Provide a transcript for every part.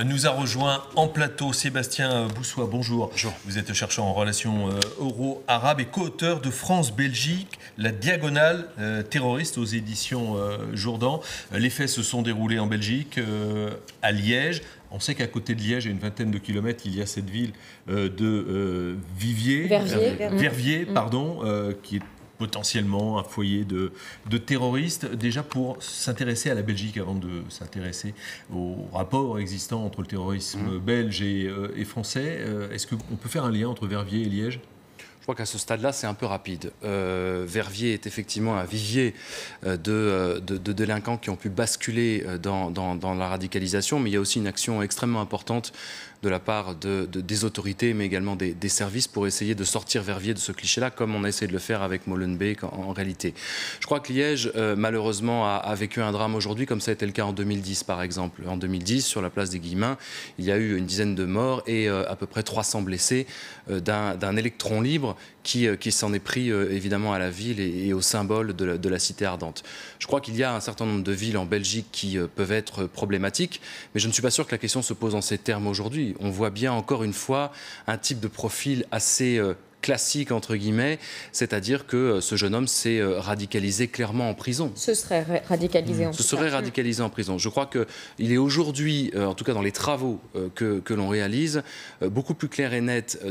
Nous a rejoint en plateau Sébastien Boussois. Bonjour. Bonjour. Vous êtes chercheur en relations euro-arabes et co-auteur de France-Belgique, la diagonale terroriste aux éditions Jourdan. Les faits se sont déroulés en Belgique, à Liège. On sait qu'à côté de Liège, à une vingtaine de kilomètres, il y a cette ville de Verviers, qui est potentiellement un foyer de terroristes. Déjà, pour s'intéresser à la Belgique, avant de s'intéresser au rapport existant entre le terrorisme belge et français, est-ce qu'on peut faire un lien entre Verviers et Liège ? Je crois qu'à ce stade-là, c'est un peu rapide. Verviers est effectivement un vivier de délinquants qui ont pu basculer dans la radicalisation, mais il y a aussi une action extrêmement importante de la part des autorités, mais également des services pour essayer de sortir Verviers de ce cliché-là, comme on a essayé de le faire avec Molenbeek en réalité. Je crois que Liège, malheureusement, a vécu un drame aujourd'hui, comme ça a été le cas en 2010, par exemple. En 2010, sur la place des Guillemins, il y a eu une dizaine de morts et à peu près 300 blessés d'un électron libre qui s'en est pris évidemment à la ville et au symbole de la cité ardente. Je crois qu'il y a un certain nombre de villes en Belgique qui peuvent être problématiques, mais je ne suis pas sûr que la question se pose en ces termes aujourd'hui. On voit bien encore une fois un type de profil assez classique entre guillemets, c'est-à-dire que ce jeune homme s'est radicalisé clairement en prison. Ce serait radicalisé en prison. Ce serait radicalisé en prison. Je crois qu'il est aujourd'hui, en tout cas dans les travaux que l'on réalise, beaucoup plus clair et net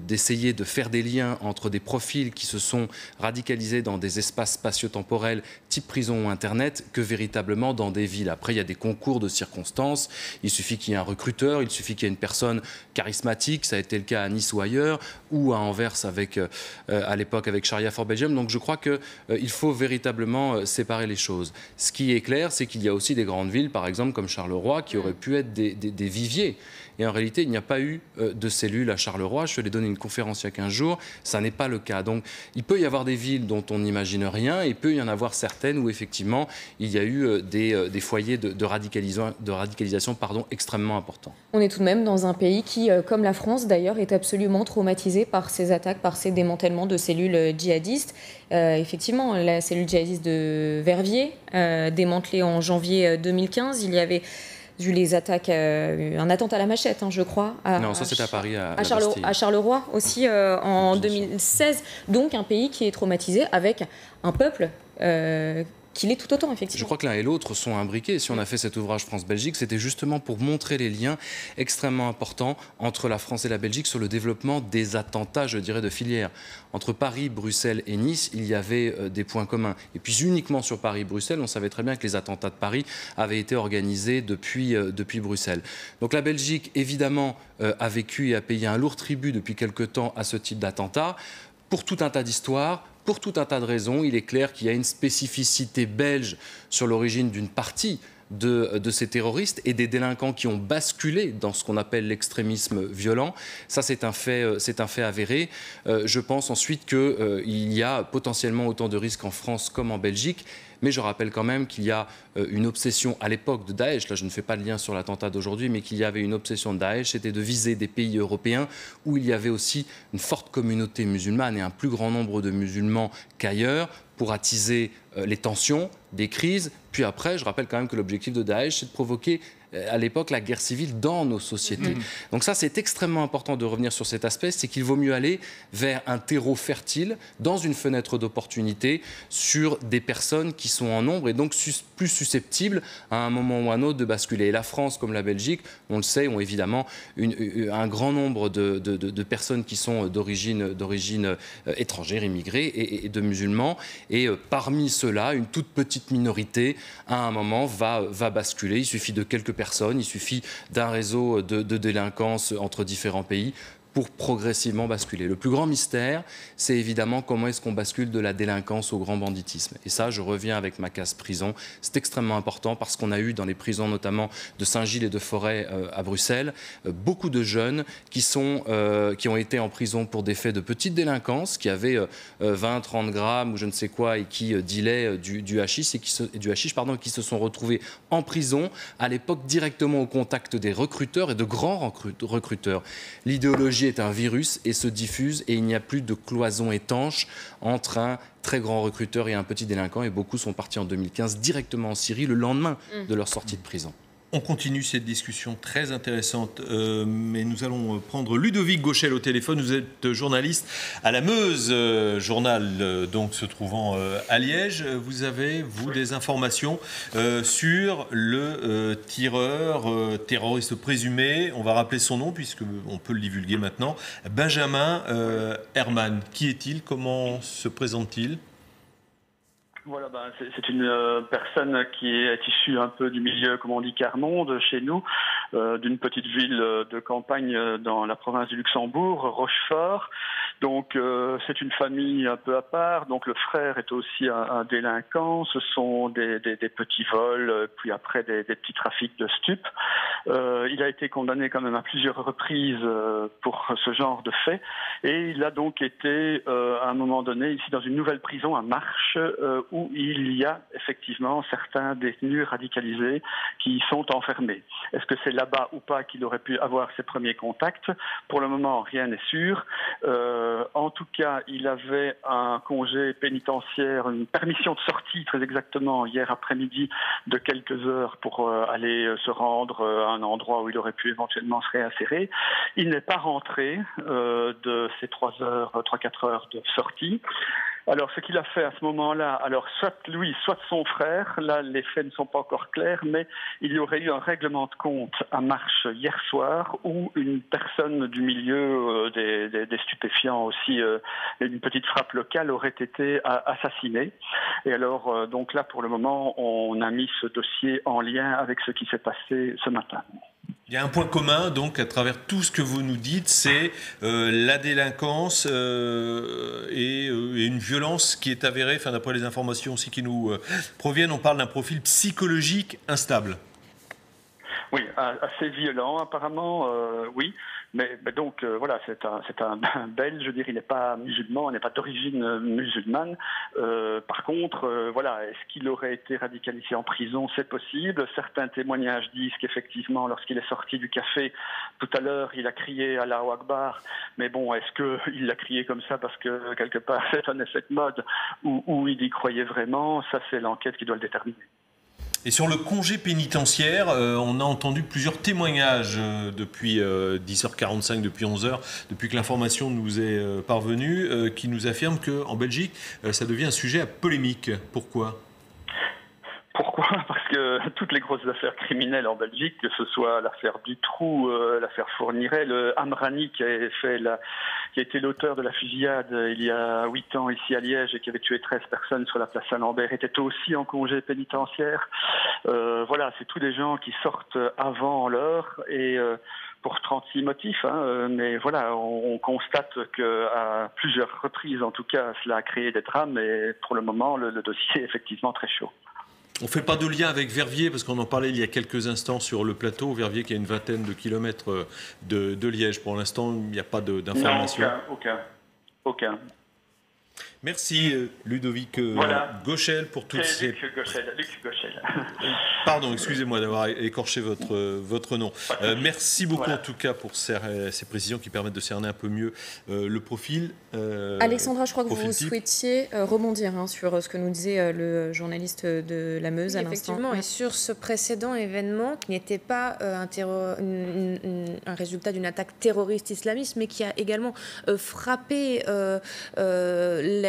d'essayer de faire des liens entre des profils qui se sont radicalisés dans des espaces spatio-temporels type prison ou Internet que véritablement dans des villes. Après, il y a des concours de circonstances. Il suffit qu'il y ait un recruteur, il suffit qu'il y ait une personne charismatique, ça a été le cas à Nice ou ailleurs, ou à Anvers à l'époque avec Sharia for Belgium. Donc je crois qu'il faut véritablement séparer les choses. Ce qui est clair, c'est qu'il y a aussi des grandes villes, par exemple comme Charleroi, qui auraient pu être des viviers. Et en réalité, il n'y a pas eu de cellules à Charleroi. Je te l'ai donné une conférence il y a 15 jours. Ça n'est pas le cas. Donc il peut y avoir des villes dont on n'imagine rien. Il peut y en avoir certaines où effectivement il y a eu des foyers de radicalisation extrêmement importants. On est tout de même dans un pays qui, comme la France d'ailleurs, est absolument traumatisé par ces attaques, par ces démantèlements de cellules djihadistes. Effectivement, la cellule djihadiste de Verviers, démantelée en janvier 2015, il y avait eu les attaques, un attentat à la machette, je crois. Non, ça c'était à Paris, à Charleroi aussi en 2016. Donc un pays qui est traumatisé avec un peuple qu'il est tout autant, effectivement. Je crois que l'un et l'autre sont imbriqués. Si on a fait cet ouvrage France-Belgique, c'était justement pour montrer les liens extrêmement importants entre la France et la Belgique sur le développement des attentats, je dirais, de filière. Entre Paris, Bruxelles et Nice, il y avait des points communs. Et puis uniquement sur Paris-Bruxelles, on savait très bien que les attentats de Paris avaient été organisés depuis Bruxelles. Donc la Belgique, évidemment, a vécu et a payé un lourd tribut depuis quelque temps à ce type d'attentat. Pour tout un tas d'histoires, pour tout un tas de raisons, il est clair qu'il y a une spécificité belge sur l'origine d'une partie de ces terroristes et des délinquants qui ont basculé dans ce qu'on appelle l'extrémisme violent. Ça, c'est un fait avéré. Je pense ensuite qu'il y a potentiellement autant de risques en France comme en Belgique. Mais je rappelle quand même qu'il y a une obsession à l'époque de Daesh, là je ne fais pas le lien sur l'attentat d'aujourd'hui, mais qu'il y avait une obsession de Daesh, c'était de viser des pays européens où il y avait aussi une forte communauté musulmane et un plus grand nombre de musulmans qu'ailleurs, pour attiser les tensions, des crises. Puis après, je rappelle quand même que l'objectif de Daesh, c'est de provoquer à l'époque la guerre civile dans nos sociétés. Donc ça, c'est extrêmement important de revenir sur cet aspect, c'est qu'il vaut mieux aller vers un terreau fertile, dans une fenêtre d'opportunité, sur des personnes qui sont en nombre et donc plus susceptibles à un moment ou à un autre de basculer. Et la France, comme la Belgique, on le sait, ont évidemment un grand nombre de personnes qui sont d'origine étrangère, immigrées et de musulmans. Et parmi ceux-là, une toute petite minorité, à un moment, va basculer. Il suffit de quelques personnes, il suffit d'un réseau de délinquance entre différents pays pour progressivement basculer. Le plus grand mystère, c'est évidemment comment est-ce qu'on bascule de la délinquance au grand banditisme. Et ça, je reviens avec ma case prison. C'est extrêmement important parce qu'on a eu dans les prisons, notamment de Saint-Gilles et de Forêt à Bruxelles, beaucoup de jeunes qui ont été en prison pour des faits de petite délinquance, qui avaient 20-30 grammes ou je ne sais quoi et qui dealaient du hashish et qui se sont retrouvés en prison, à l'époque directement au contact des recruteurs et de grands recruteurs. L'idéologie est un virus et se diffuse et il n'y a plus de cloison étanche entre un très grand recruteur et un petit délinquant et beaucoup sont partis en 2015 directement en Syrie le lendemain de leur sortie de prison. On continue cette discussion très intéressante, mais nous allons prendre Ludovic Gauchel au téléphone. Vous êtes journaliste à la Meuse, journal donc se trouvant à Liège. Vous avez, vous, des informations sur le tireur terroriste présumé, on va rappeler son nom puisqu'on peut le divulguer maintenant, Benjamin Herman. Qui est-il? Comment se présente-t-il? Voilà, c'est une personne qui est issue un peu du milieu, comme on dit, quart-monde chez nous, d'une petite ville de campagne dans la province du Luxembourg, Rochefort. Donc c'est une famille un peu à part. Donc le frère est aussi un délinquant. Ce sont des petits vols, puis après des petits trafics de stupes. Il a été condamné quand même à plusieurs reprises pour ce genre de fait. Et il a donc été à un moment donné ici dans une nouvelle prison à Marche où il y a effectivement certains détenus radicalisés qui y sont enfermés. Est-ce que c'est là-bas ou pas qu'il aurait pu avoir ses premiers contacts? Pour le moment, rien n'est sûr. En tout cas, il avait un congé pénitentiaire, une permission de sortie très exactement hier après-midi de quelques heures pour aller se rendre à un endroit où il aurait pu éventuellement se réinsérer. Il n'est pas rentré de ces 3-4 heures de sortie. Alors, ce qu'il a fait à ce moment-là, alors soit lui, soit son frère, là les faits ne sont pas encore clairs, mais il y aurait eu un règlement de compte à Marche hier soir où une personne du milieu des stupéfiants aussi, une petite frappe locale aurait été assassinée. Et alors, donc là, pour le moment, on a mis ce dossier en lien avec ce qui s'est passé ce matin. Il y a un point commun, donc, à travers tout ce que vous nous dites, c'est la délinquance et une violence qui est avérée, enfin, d'après les informations aussi qui nous proviennent, on parle d'un profil psychologique instable. Oui, assez violent apparemment, oui. Mais donc voilà, c'est un Belge, je dirais, il n'est pas musulman, il n'est pas d'origine musulmane. Par contre, voilà, est-ce qu'il aurait été radicalisé en prison? C'est possible. Certains témoignages disent qu'effectivement, lorsqu'il est sorti du café tout à l'heure, il a crié Allahu Akbar. Mais bon, est-ce qu'il l'a crié comme ça parce que quelque part c'est un effet de mode ou il y croyait vraiment? Ça, c'est l'enquête qui doit le déterminer. Et sur le congé pénitentiaire, on a entendu plusieurs témoignages depuis 10h45, depuis 11h, depuis que l'information nous est parvenue, qui nous affirment qu'en Belgique, ça devient un sujet à polémique. Pourquoi ? Pourquoi? Parce que toutes les grosses affaires criminelles en Belgique, que ce soit l'affaire Dutroux, l'affaire Fourniret, le Amrani qui a été l'auteur de la fusillade il y a 8 ans ici à Liège et qui avait tué 13 personnes sur la place Saint-Lambert, était aussi en congé pénitentiaire. Voilà, c'est tous des gens qui sortent avant l'heure et pour 36 motifs, mais voilà, on constate qu'à plusieurs reprises, en tout cas, cela a créé des drames et pour le moment, le dossier est effectivement très chaud. On ne fait pas de lien avec Verviers, parce qu'on en parlait il y a quelques instants sur le plateau. Verviers qui a une vingtaine de kilomètres de Liège. Pour l'instant, il n'y a pas d'informations. Non, aucun. Merci Ludovic Gauchel pour toutes ces... Luc Gauchel. Pardon, excusez-moi d'avoir écorché votre nom. Merci beaucoup en tout cas pour ces précisions qui permettent de cerner un peu mieux le profil. Alexandra, je crois que vous souhaitiez rebondir sur ce que nous disait le journaliste de la Meuse à l'instant. Effectivement, et sur ce précédent événement qui n'était pas un résultat d'une attaque terroriste islamiste, mais qui a également frappé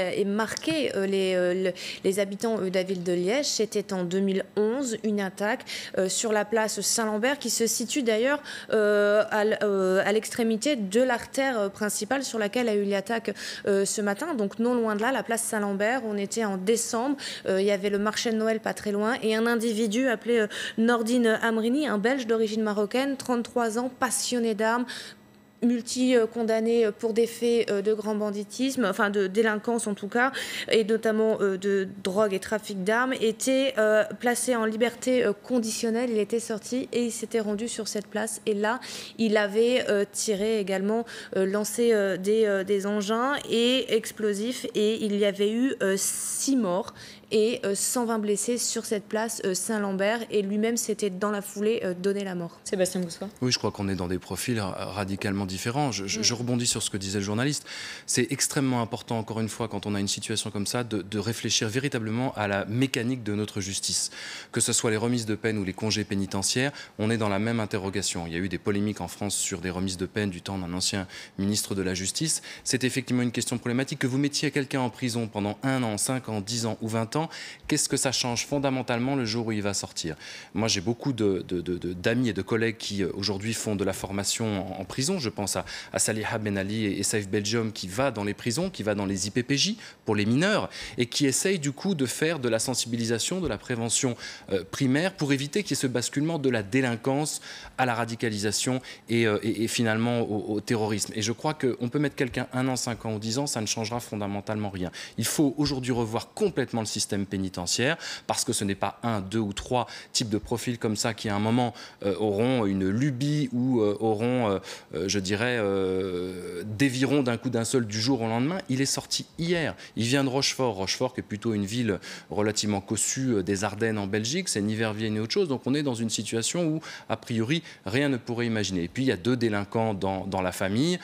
et marqué les habitants de la ville de Liège. C'était en 2011, une attaque sur la place Saint-Lambert qui se situe d'ailleurs à l'extrémité de l'artère principale sur laquelle a eu l'attaque ce matin. Donc non loin de là, la place Saint-Lambert, on était en décembre, il y avait le marché de Noël pas très loin et un individu appelé Nordine Amrini, un Belge d'origine marocaine, 33 ans, passionné d'armes, multi-condamné pour des faits de grand banditisme, enfin de délinquance en tout cas, et notamment de drogue et trafic d'armes, était placé en liberté conditionnelle. Il était sorti et il s'était rendu sur cette place. Et là, il avait tiré également, lancé des engins et explosifs. Et il y avait eu 6 morts. et 120 blessés sur cette place Saint-Lambert, et lui-même s'était dans la foulée donné la mort. Sébastien Boussois. Oui, je crois qu'on est dans des profils radicalement différents. Je rebondis sur ce que disait le journaliste. C'est extrêmement important, encore une fois, quand on a une situation comme ça, de réfléchir véritablement à la mécanique de notre justice. Que ce soit les remises de peine ou les congés pénitentiaires, on est dans la même interrogation. Il y a eu des polémiques en France sur des remises de peine du temps d'un ancien ministre de la Justice. C'est effectivement une question problématique. Que vous mettiez quelqu'un en prison pendant 1 an, 5 ans, 10 ans ou 20 ans, qu'est-ce que ça change fondamentalement le jour où il va sortir? Moi, j'ai beaucoup d'amis et de collègues qui aujourd'hui font de la formation en prison. Je pense à Saliha Ben Ali et Safe Belgium qui va dans les prisons, qui va dans les IPPJ pour les mineurs et qui essaye du coup de faire de la sensibilisation, de la prévention primaire pour éviter qu'il y ait ce basculement de la délinquance à la radicalisation et finalement au terrorisme. Et je crois qu'on peut mettre quelqu'un 1 an, 5 ans ou 10 ans, ça ne changera fondamentalement rien. Il faut aujourd'hui revoir complètement le système pénitentiaire parce que ce n'est pas 1, 2 ou 3 types de profils comme ça qui à un moment auront une lubie ou auront, je dirais, déviront d'un coup d'un seul du jour au lendemain. Il est sorti hier. Il vient de Rochefort. Rochefort qui est plutôt une ville relativement cossue des Ardennes en Belgique. C'est ni Verviers ni autre chose. Donc on est dans une situation où, a priori, rien ne pourrait imaginer. Et puis il y a 2 délinquants dans la famille.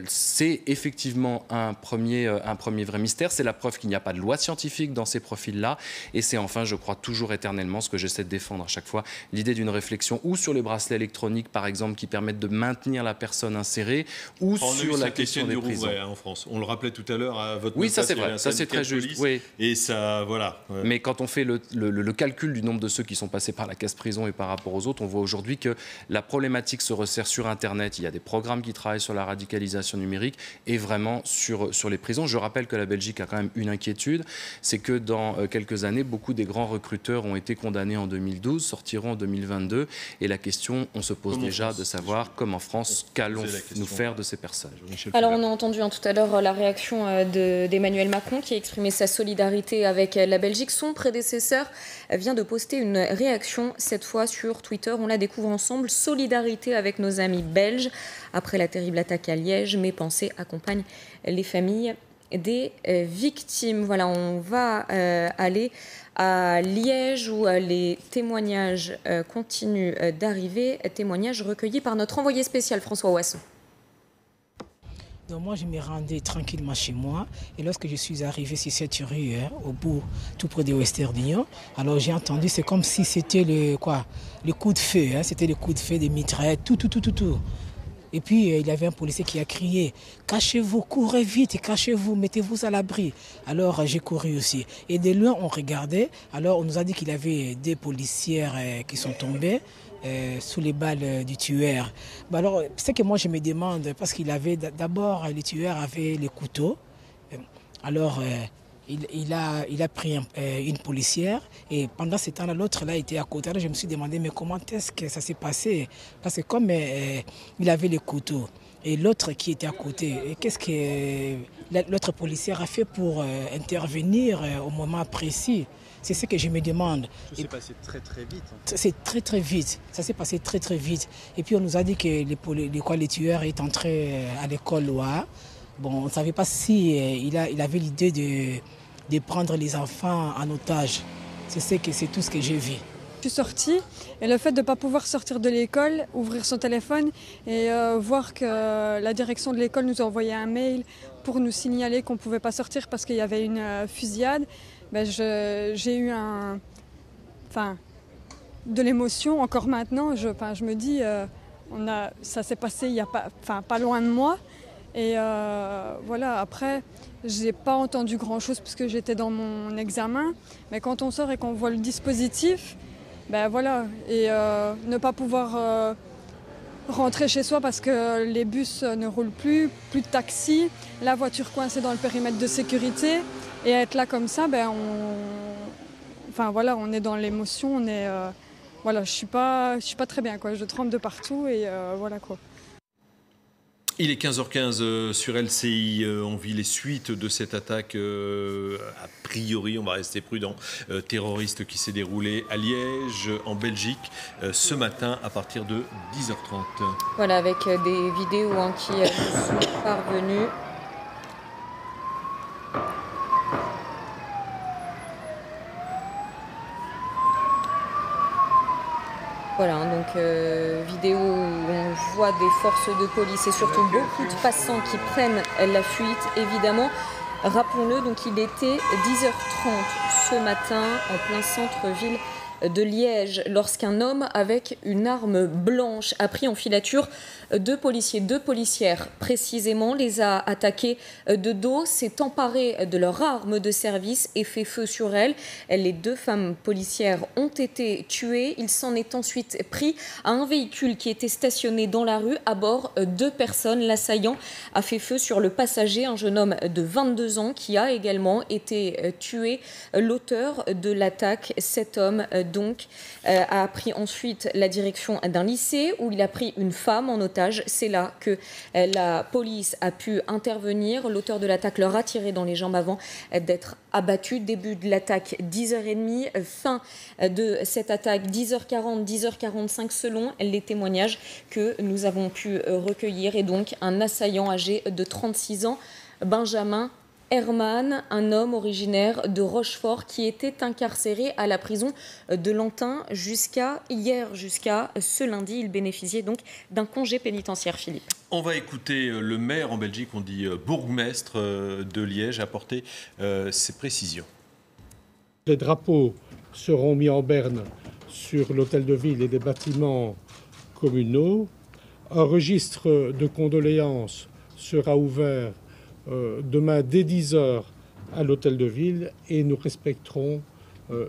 C'est effectivement un premier vrai mystère. C'est la preuve qu'il n'y a pas de loi scientifique dans ces profils-là. Et c'est enfin, je crois, toujours éternellement ce que j'essaie de défendre à chaque fois, l'idée d'une réflexion ou sur les bracelets électroniques, par exemple, qui permettent de maintenir la personne insérée, ou sur la question des prisons. En France. On le rappelait tout à l'heure à votre Oui, ça c'est vrai, ça c'est très juste. Oui. Et ça, voilà. Ouais. Mais quand on fait le calcul du nombre de ceux qui sont passés par la case prison et par rapport aux autres, on voit aujourd'hui que la problématique se resserre sur Internet. Il y a des programmes qui travaillent sur la radicalisation numérique et vraiment sur les prisons. Je rappelle que la Belgique a quand même une inquiétude, c'est que dans quelques années, beaucoup des grands recruteurs ont été condamnés en 2012, sortiront en 2022. Et la question, on se pose déjà de savoir, comme en France, qu'allons-nous faire de ces personnes? Alors on a entendu tout à l'heure la réaction d'Emmanuel Macron qui a exprimé sa solidarité avec la Belgique. Son prédécesseur vient de poster une réaction, cette fois sur Twitter. On la découvre ensemble. Solidarité avec nos amis belges. Après la terrible attaque à Liège, mes pensées accompagnent les familles des victimes. Voilà, on va aller à Liège où les témoignages continuent d'arriver. Témoignages recueillis par notre envoyé spécial François Ouasson. Donc moi, je me rendais tranquillement chez moi. Et lorsque je suis arrivé sur cette rue, au bout, tout près de Westerdunion, alors j'ai entendu, c'est comme si c'était le coup de feu. C'était le coup de feu des mitraillettes, tout. Et puis, il y avait un policier qui a crié « Cachez-vous, courez vite, cachez-vous, mettez-vous à l'abri ». Alors, j'ai couru aussi. Et de loin, on regardait. Alors, on nous a dit qu'il y avait des policières qui sont tombées sous les balles du tueur. Alors, c'est que moi, je me demande, parce qu'il avait d'abord, le tueur avait les couteaux. Alors, il a pris une policière et pendant ce temps-là, l'autre là était à côté. Alors je me suis demandé, mais comment est-ce que ça s'est passé? Parce que comme il avait les couteaux et l'autre qui était à côté, qu'est-ce que l'autre policière a fait pour intervenir au moment précis? C'est ce que je me demande. Ça s'est passé très vite. C'est très vite. Ça s'est passé très vite. Et puis on nous a dit que les tueurs est entré à l'école Loire. Bon, on ne savait pas si il avait l'idée de prendre les enfants en otage. C'est tout ce que j'ai vu. Je suis sortie et le fait de ne pas pouvoir sortir de l'école, ouvrir son téléphone et voir que la direction de l'école nous a envoyé un mail pour nous signaler qu'on ne pouvait pas sortir parce qu'il y avait une fusillade, j'ai eu de l'émotion. Encore maintenant, je me dis, ça s'est passé il y a pas loin de moi. Et voilà, après, j'ai pas entendu grand-chose parce que j'étais dans mon examen. Mais quand on sort et qu'on voit le dispositif, voilà, et ne pas pouvoir rentrer chez soi parce que les bus ne roulent plus de taxi, la voiture coincée dans le périmètre de sécurité, et être là comme ça, on est dans l'émotion, je suis pas très bien, quoi. Je tremble de partout et voilà quoi. Il est 15h15 sur LCI. On vit les suites de cette attaque, a priori, on va rester prudent, terroriste qui s'est déroulée à Liège, en Belgique, ce matin à partir de 10h30. Voilà, avec des vidéos qui sont parvenues. vidéo où on voit des forces de police et surtout beaucoup de passants qui prennent la fuite, évidemment. Rappelons-le, donc il était 10h30 ce matin en plein centre-ville de Liège lorsqu'un homme avec une arme blanche a pris en filature deux policiers, deux policières précisément, les a attaqués de dos, s'est emparé de leur arme de service et fait feu sur elles. Les deux femmes policières ont été tuées. Il s'en est ensuite pris à un véhicule qui était stationné dans la rue. À bord, deux personnes. L'assaillant a fait feu sur le passager, un jeune homme de 22 ans qui a également été tué. L'auteur de l'attaque, cet homme donc, a pris ensuite la direction d'un lycée où il a pris une femme en otage. C'est là que la police a pu intervenir. L'auteur de l'attaque leur a tiré dans les jambes avant d'être abattu. Début de l'attaque 10h30, fin de cette attaque 10h40, 10h45 selon les témoignages que nous avons pu recueillir. Et donc un assaillant âgé de 36 ans, Benjamin Herman, un homme originaire de Rochefort qui était incarcéré à la prison de Lantin jusqu'à hier, jusqu'à ce lundi. Il bénéficiait donc d'un congé pénitentiaire, Philippe. On va écouter le maire en Belgique, on dit bourgmestre de Liège, apporter ses précisions. Les drapeaux seront mis en berne sur l'hôtel de ville et des bâtiments communaux. Un registre de condoléances sera ouvert demain dès 10h à l'hôtel de ville et nous respecterons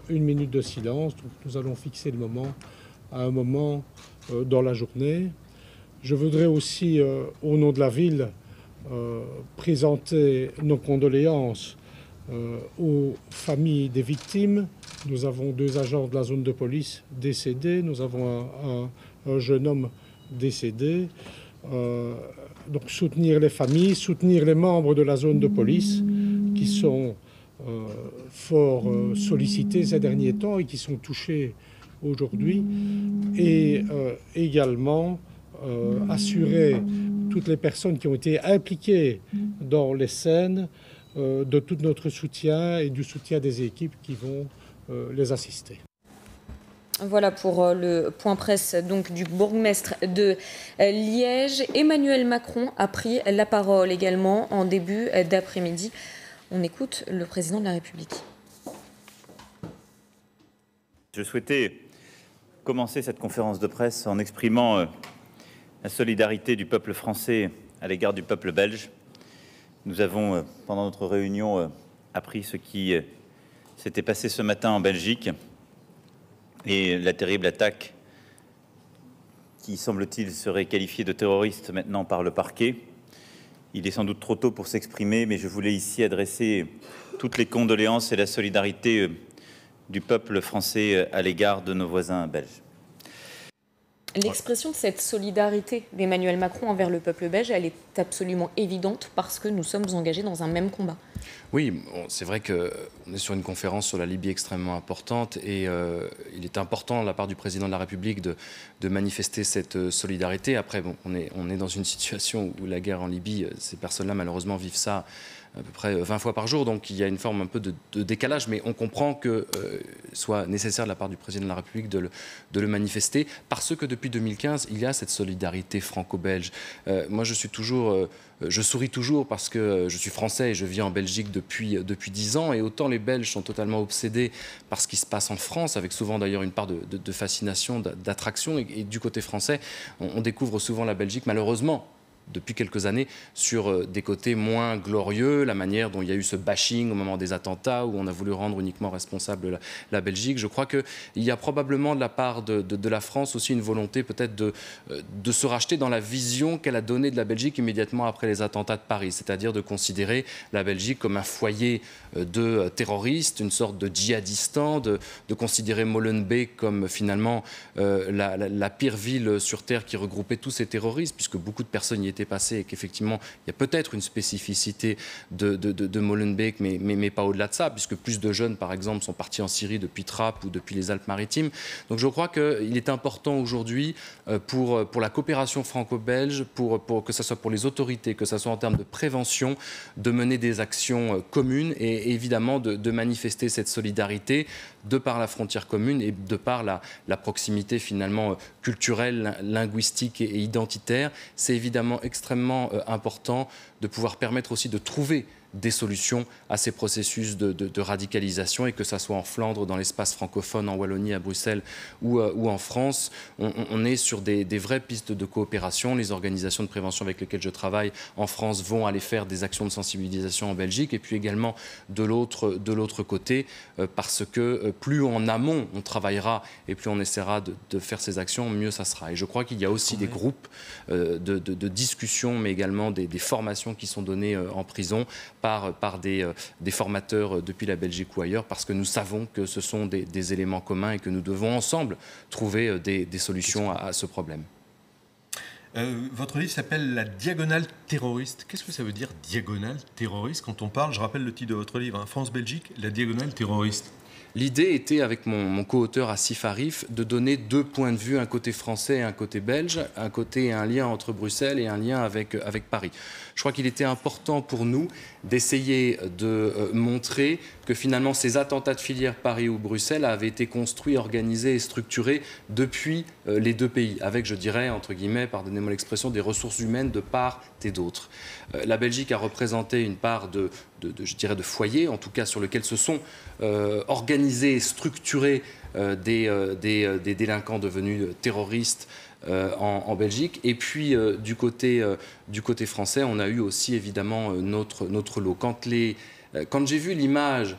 une minute de silence. Donc nous allons fixer le moment à un moment dans la journée. Je voudrais aussi, au nom de la ville, présenter nos condoléances aux familles des victimes. Nous avons deux agents de la zone de police décédés, nous avons un jeune homme décédé. Donc soutenir les familles, soutenir les membres de la zone de police qui sont fort sollicités ces derniers temps et qui sont touchés aujourd'hui. Et également assurer toutes les personnes qui ont été impliquées dans les scènes de tout notre soutien et du soutien des équipes qui vont les assister. Voilà pour le point presse donc, du bourgmestre de Liège. Emmanuel Macron a pris la parole également en début d'après-midi. On écoute le président de la République. Je souhaitais commencer cette conférence de presse en exprimant la solidarité du peuple français à l'égard du peuple belge. Nous avons, pendant notre réunion, appris ce qui s'était passé ce matin en Belgique et la terrible attaque qui, semble-t-il, serait qualifiée de terroriste maintenant par le parquet. Il est sans doute trop tôt pour s'exprimer, mais je voulais ici adresser toutes les condoléances et la solidarité du peuple français à l'égard de nos voisins belges. L'expression de cette solidarité d'Emmanuel Macron envers le peuple belge, elle est absolument évidente parce que nous sommes engagés dans un même combat. Oui, bon, c'est vrai qu'on est sur une conférence sur la Libye extrêmement importante et il est important de la part du président de la République de manifester cette solidarité. Après, bon, on est dans une situation où la guerre en Libye, ces personnes-là malheureusement vivent ça à peu près 20 fois par jour, donc il y a une forme un peu de décalage, mais on comprend que soit nécessaire de la part du président de la République de le manifester, parce que depuis 2015, il y a cette solidarité franco-belge. Moi, je souris toujours parce que je suis français et je vis en Belgique depuis 10 ans, et autant les Belges sont totalement obsédés par ce qui se passe en France, avec souvent d'ailleurs une part de fascination, d'attraction, et du côté français, on découvre souvent la Belgique, malheureusement, depuis quelques années, sur des côtés moins glorieux, la manière dont il y a eu ce bashing au moment des attentats, où on a voulu rendre uniquement responsable la Belgique. Je crois qu'il y a probablement de la part de la France aussi une volonté peut-être de se racheter dans la vision qu'elle a donnée de la Belgique immédiatement après les attentats de Paris, c'est-à-dire de considérer la Belgique comme un foyer de terroristes, une sorte de djihadistan, de considérer Molenbeek comme finalement la pire ville sur Terre qui regroupait tous ces terroristes, puisque beaucoup de personnes y étaient était passé et qu'effectivement, il y a peut-être une spécificité de Molenbeek, mais pas au-delà de ça, puisque plus de jeunes, par exemple, sont partis en Syrie depuis Trappes ou depuis les Alpes-Maritimes. Donc je crois qu'il est important aujourd'hui pour la coopération franco-belge, que ce soit pour les autorités, que ce soit en termes de prévention, de mener des actions communes et évidemment de manifester cette solidarité de par la frontière commune et de par la proximité finalement culturelle, linguistique et identitaire. C'est évidemment extrêmement important de pouvoir permettre aussi de trouver des solutions à ces processus de radicalisation, et que ça soit en Flandre, dans l'espace francophone, en Wallonie, à Bruxelles ou en France. On est sur des vraies pistes de coopération. Les organisations de prévention avec lesquelles je travaille en France vont aller faire des actions de sensibilisation en Belgique, et puis également de l'autre côté, parce que plus en amont on travaillera et plus on essaiera de faire ces actions, mieux ça sera. Et je crois qu'il y a aussi des groupes de discussion, mais également des formations qui sont données en prison par des formateurs depuis la Belgique ou ailleurs, parce que nous savons que ce sont des éléments communs et que nous devons ensemble trouver des solutions à ce problème. Votre livre s'appelle « La diagonale terroriste ». Qu'est-ce que ça veut dire, diagonale terroriste? Quand on parle, je rappelle le titre de votre livre, hein, France-Belgique, la diagonale terroriste. L'idée était, avec mon co-auteur Asif Arif, de donner deux points de vue, un côté français et un côté belge, un côté un lien entre Bruxelles et un lien avec Paris. Je crois qu'il était important pour nous d'essayer de montrer que finalement ces attentats de filière Paris ou Bruxelles avaient été construits, organisés et structurés depuis les deux pays, avec, je dirais, entre guillemets, pardonnez-moi l'expression, des ressources humaines de part et d'autre. La Belgique a représenté une part je dirais, de foyer, en tout cas sur lequel se sont organisés et structurés des délinquants devenus terroristes en Belgique. Et puis du côté français, on a eu aussi évidemment notre lot. Quand j'ai vu l'image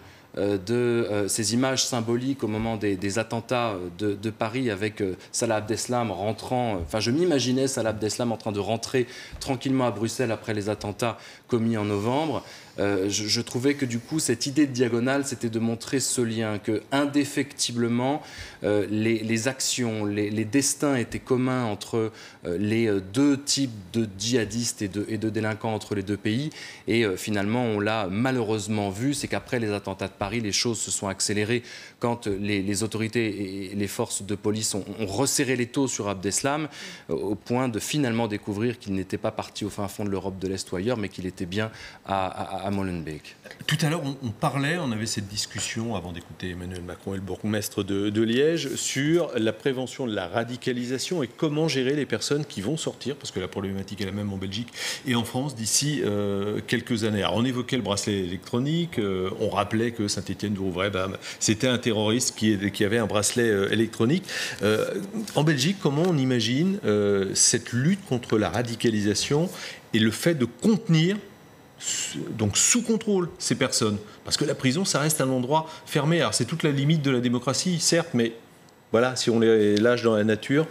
ces images symboliques au moment des attentats de Paris, avec Salah Abdeslam rentrant, enfin je m'imaginais Salah Abdeslam en train de rentrer tranquillement à Bruxelles après les attentats commis en novembre. Je trouvais que du coup cette idée de diagonale, c'était de montrer ce lien, que indéfectiblement les actions, les destins étaient communs entre les deux types de djihadistes et de délinquants entre les deux pays. Et finalement, on l'a malheureusement vu, c'est qu'après les attentats de Paris, les choses se sont accélérées quand les autorités et les forces de police ont resserré les taux sur Abdeslam, au point de finalement découvrir qu'il n'était pas parti au fin fond de l'Europe de l'Est ou ailleurs, mais qu'il était bien à Molenbeek. Tout à l'heure, on avait cette discussion avant d'écouter Emmanuel Macron et le bourgmestre de Liège sur la prévention de la radicalisation et comment gérer les personnes qui vont sortir, parce que la problématique est la même en Belgique et en France d'ici quelques années. Alors, on évoquait le bracelet électronique, on rappelait que Saint-Étienne-du-Rouvray, c'était un terroriste qui avait un bracelet électronique. En Belgique, comment on imagine cette lutte contre la radicalisation et le fait de contenir, donc sous contrôle, ces personnes? Parce que la prison, ça reste un endroit fermé. Alors c'est toute la limite de la démocratie, certes, mais voilà, si on les lâche dans la nature...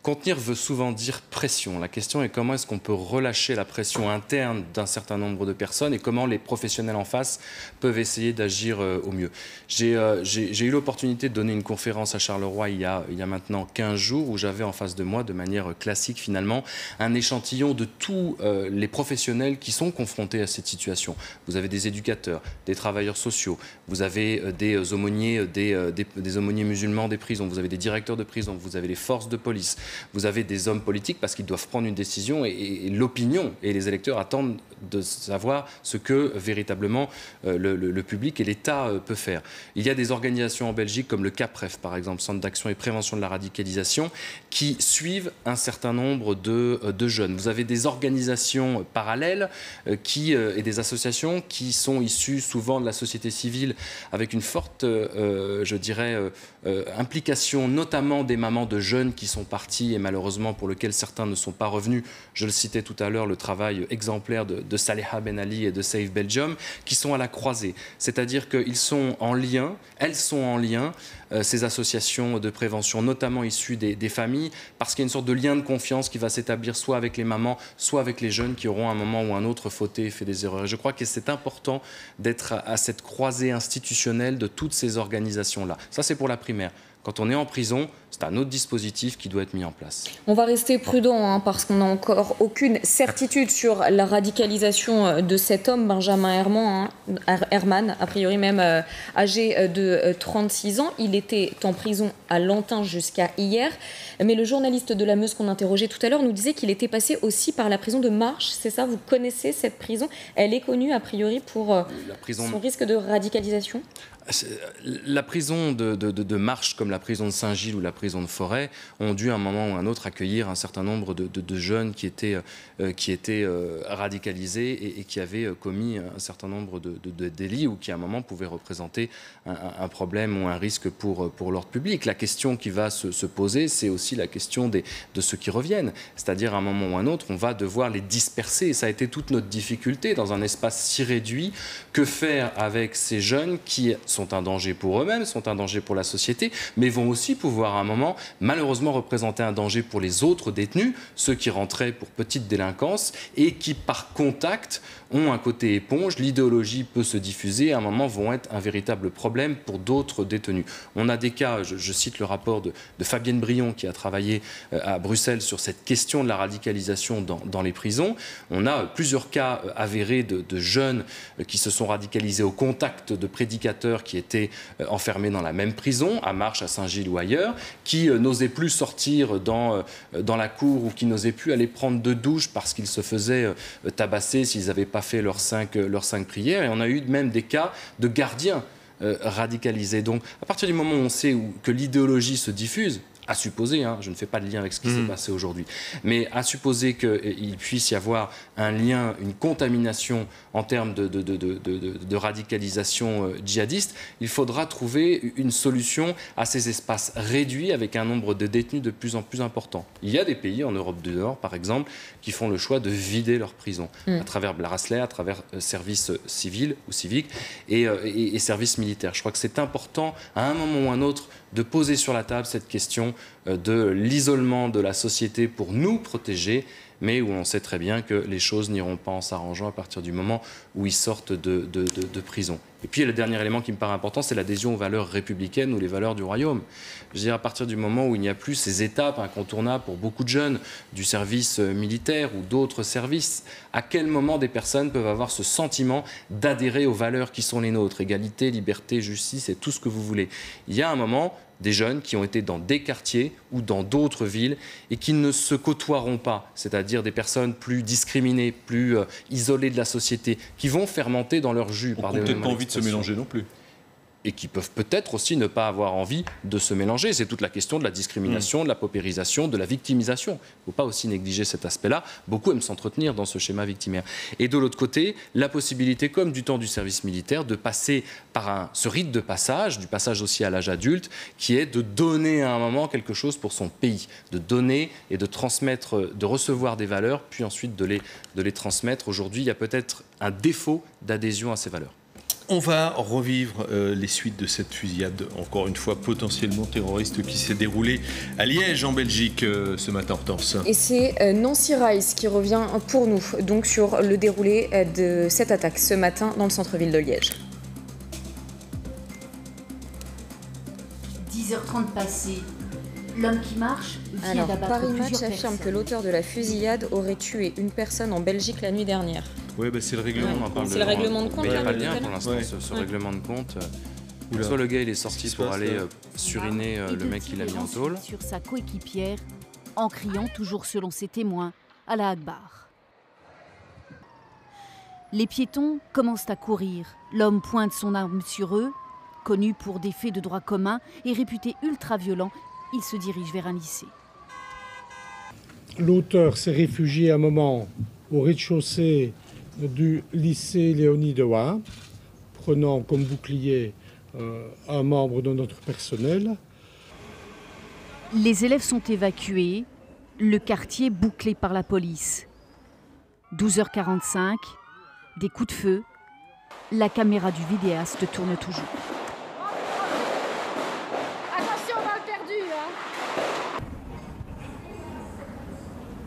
Contenir veut souvent dire pression. La question est comment est-ce qu'on peut relâcher la pression interne d'un certain nombre de personnes et comment les professionnels en face peuvent essayer d'agir au mieux. J'ai eu l'opportunité de donner une conférence à Charleroi il y a maintenant 15 jours où j'avais en face de moi, de manière classique finalement, un échantillon de tous les professionnels qui sont confrontés à cette situation. Vous avez des éducateurs, des travailleurs sociaux, vous avez des aumôniers, des aumôniers musulmans des prisons, vous avez des directeurs de prison, vous avez les forces de police. Vous avez des hommes politiques parce qu'ils doivent prendre une décision et l'opinion et les électeurs attendent de savoir ce que véritablement le public et l'État peut faire. Il y a des organisations en Belgique comme le CAPREF par exemple, Centre d'action et prévention de la radicalisation, qui suivent un certain nombre de jeunes. Vous avez des organisations parallèles et des associations qui sont issues souvent de la société civile avec une forte, je dirais, implication notamment des mamans de jeunes qui sont partis et malheureusement pour lequel certains ne sont pas revenus. Je le citais tout à l'heure, le travail exemplaire de Saleha Ben Ali et de Save Belgium, qui sont à la croisée. C'est-à-dire qu'ils sont en lien, elles sont en lien, ces associations de prévention, notamment issues des familles, parce qu'il y a une sorte de lien de confiance qui va s'établir soit avec les mamans, soit avec les jeunes qui auront à un moment ou un autre fauté et fait des erreurs. Et je crois que c'est important d'être à cette croisée institutionnelle de toutes ces organisations-là. Ça, c'est pour la primaire. Quand on est en prison, ce C'est un autre dispositif qui doit être mis en place. On va rester prudent parce qu'on n'a encore aucune certitude sur la radicalisation de cet homme, Benjamin Herman, a priori même âgé de 36 ans. Il était en prison à Lantin jusqu'à hier. Mais le journaliste de la Meuse qu'on interrogeait tout à l'heure nous disait qu'il était passé aussi par la prison de Marche. C'est ça, vous connaissez cette prison? Elle est connue a priori pour son risque de radicalisation? La prison de Marche, comme la prison de Saint-Gilles ou la prison de Forêt, ont dû à un moment ou à un autre accueillir un certain nombre de jeunes qui étaient radicalisés et qui avaient commis un certain nombre de délits ou qui à un moment pouvaient représenter un problème ou un risque pour l'ordre public. La question qui va se poser, c'est aussi la question de ceux qui reviennent. C'est-à-dire à un moment ou à un autre, on va devoir les disperser. Et ça a été toute notre difficulté dans un espace si réduit. Que faire avec ces jeunes qui sont un danger pour eux-mêmes, sont un danger pour la société, mais vont aussi pouvoir à un moment malheureusement représenter un danger pour les autres détenus, ceux qui rentraient pour petite délinquance et qui par contact ont un côté éponge, l'idéologie peut se diffuser et à un moment vont être un véritable problème pour d'autres détenus. On a des cas, je cite le rapport de Fabienne Brion qui a travaillé à Bruxelles sur cette question de la radicalisation dans les prisons. On a plusieurs cas avérés de jeunes qui se sont radicalisés au contact de prédicateurs qui étaient enfermés dans la même prison, à Marche, à Saint-Gilles ou ailleurs, qui n'osaient plus sortir dans la cour ou qui n'osaient plus aller prendre de douche parce qu'ils se faisaient tabasser s'ils n'avaient pas fait leurs 5 prières. Et on a eu même des cas de gardiens radicalisés. Donc, à partir du moment où on sait que l'idéologie se diffuse, à supposer, je ne fais pas de lien avec ce qui s'est passé aujourd'hui, mais à supposer qu'il puisse y avoir un lien, une contamination en termes de radicalisation djihadiste, il faudra trouver une solution à ces espaces réduits avec un nombre de détenus de plus en plus important. Il y a des pays en Europe du Nord, par exemple, qui font le choix de vider leurs prisons à travers bracelet, à travers services civils ou civiques et services militaires. Je crois que c'est important, à un moment ou à un autre, de poser sur la table cette question de l'isolement de la société pour nous protéger, mais où on sait très bien que les choses n'iront pas en s'arrangeant à partir du moment où ils sortent de prison. Et puis le dernier élément qui me paraît important, c'est l'adhésion aux valeurs républicaines ou les valeurs du royaume. Je veux dire, à partir du moment où il n'y a plus ces étapes incontournables pour beaucoup de jeunes du service militaire ou d'autres services, à quel moment des personnes peuvent avoir ce sentiment d'adhérer aux valeurs qui sont les nôtres, égalité, liberté, justice et tout ce que vous voulez. Il y a un moment, des jeunes qui ont été dans des quartiers ou dans d'autres villes et qui ne se côtoieront pas, c'est-à-dire des personnes plus discriminées, plus isolées de la société, qui vont fermenter dans leur jus. On n'a peut-être pas envie de se mélanger non plus. Et qui peuvent peut-être aussi ne pas avoir envie de se mélanger. C'est toute la question de la discrimination, de la paupérisation, de la victimisation. Il ne faut pas aussi négliger cet aspect-là. Beaucoup aiment s'entretenir dans ce schéma victimaire. Et de l'autre côté, la possibilité, comme du temps du service militaire, de passer par ce rite de passage, du passage aussi à l'âge adulte, qui est de donner à un moment quelque chose pour son pays, de donner et de transmettre, de recevoir des valeurs, puis ensuite de les transmettre. Aujourd'hui, il y a peut-être un défaut d'adhésion à ces valeurs. On va revivre les suites de cette fusillade, encore une fois potentiellement terroriste, qui s'est déroulée à Liège, en Belgique, ce matin, Hortense. Et c'est Nancy Rice qui revient pour nous donc sur le déroulé de cette attaque ce matin dans le centre-ville de Liège. 10h30 passées. L'homme qui marche vient d'abattre Paris plusieurs Match affirme personnes. que l'auteur de la fusillade aurait tué une personne en Belgique la nuit dernière. Oui, c'est le règlement. C'est le règlement de compte. Mais il n'y a là, pas de lien tout à pour l'heure. l'instant, ce règlement de compte. Soit le gars il est sorti pour aller suriner le mec qui l'a mis en tôle. Sur sa coéquipière, en criant, toujours selon ses témoins, à la Akbar. Les piétons commencent à courir. L'homme pointe son arme sur eux. Connu pour des faits de droit commun et réputé ultra-violent, il se dirige vers un lycée. L'auteur s'est réfugié à un moment au rez-de-chaussée du lycée Léonie de Waha, prenant comme bouclier un membre de notre personnel. Les élèves sont évacués, le quartier bouclé par la police. 12h45, des coups de feu, la caméra du vidéaste tourne toujours. Attention, balle perdue,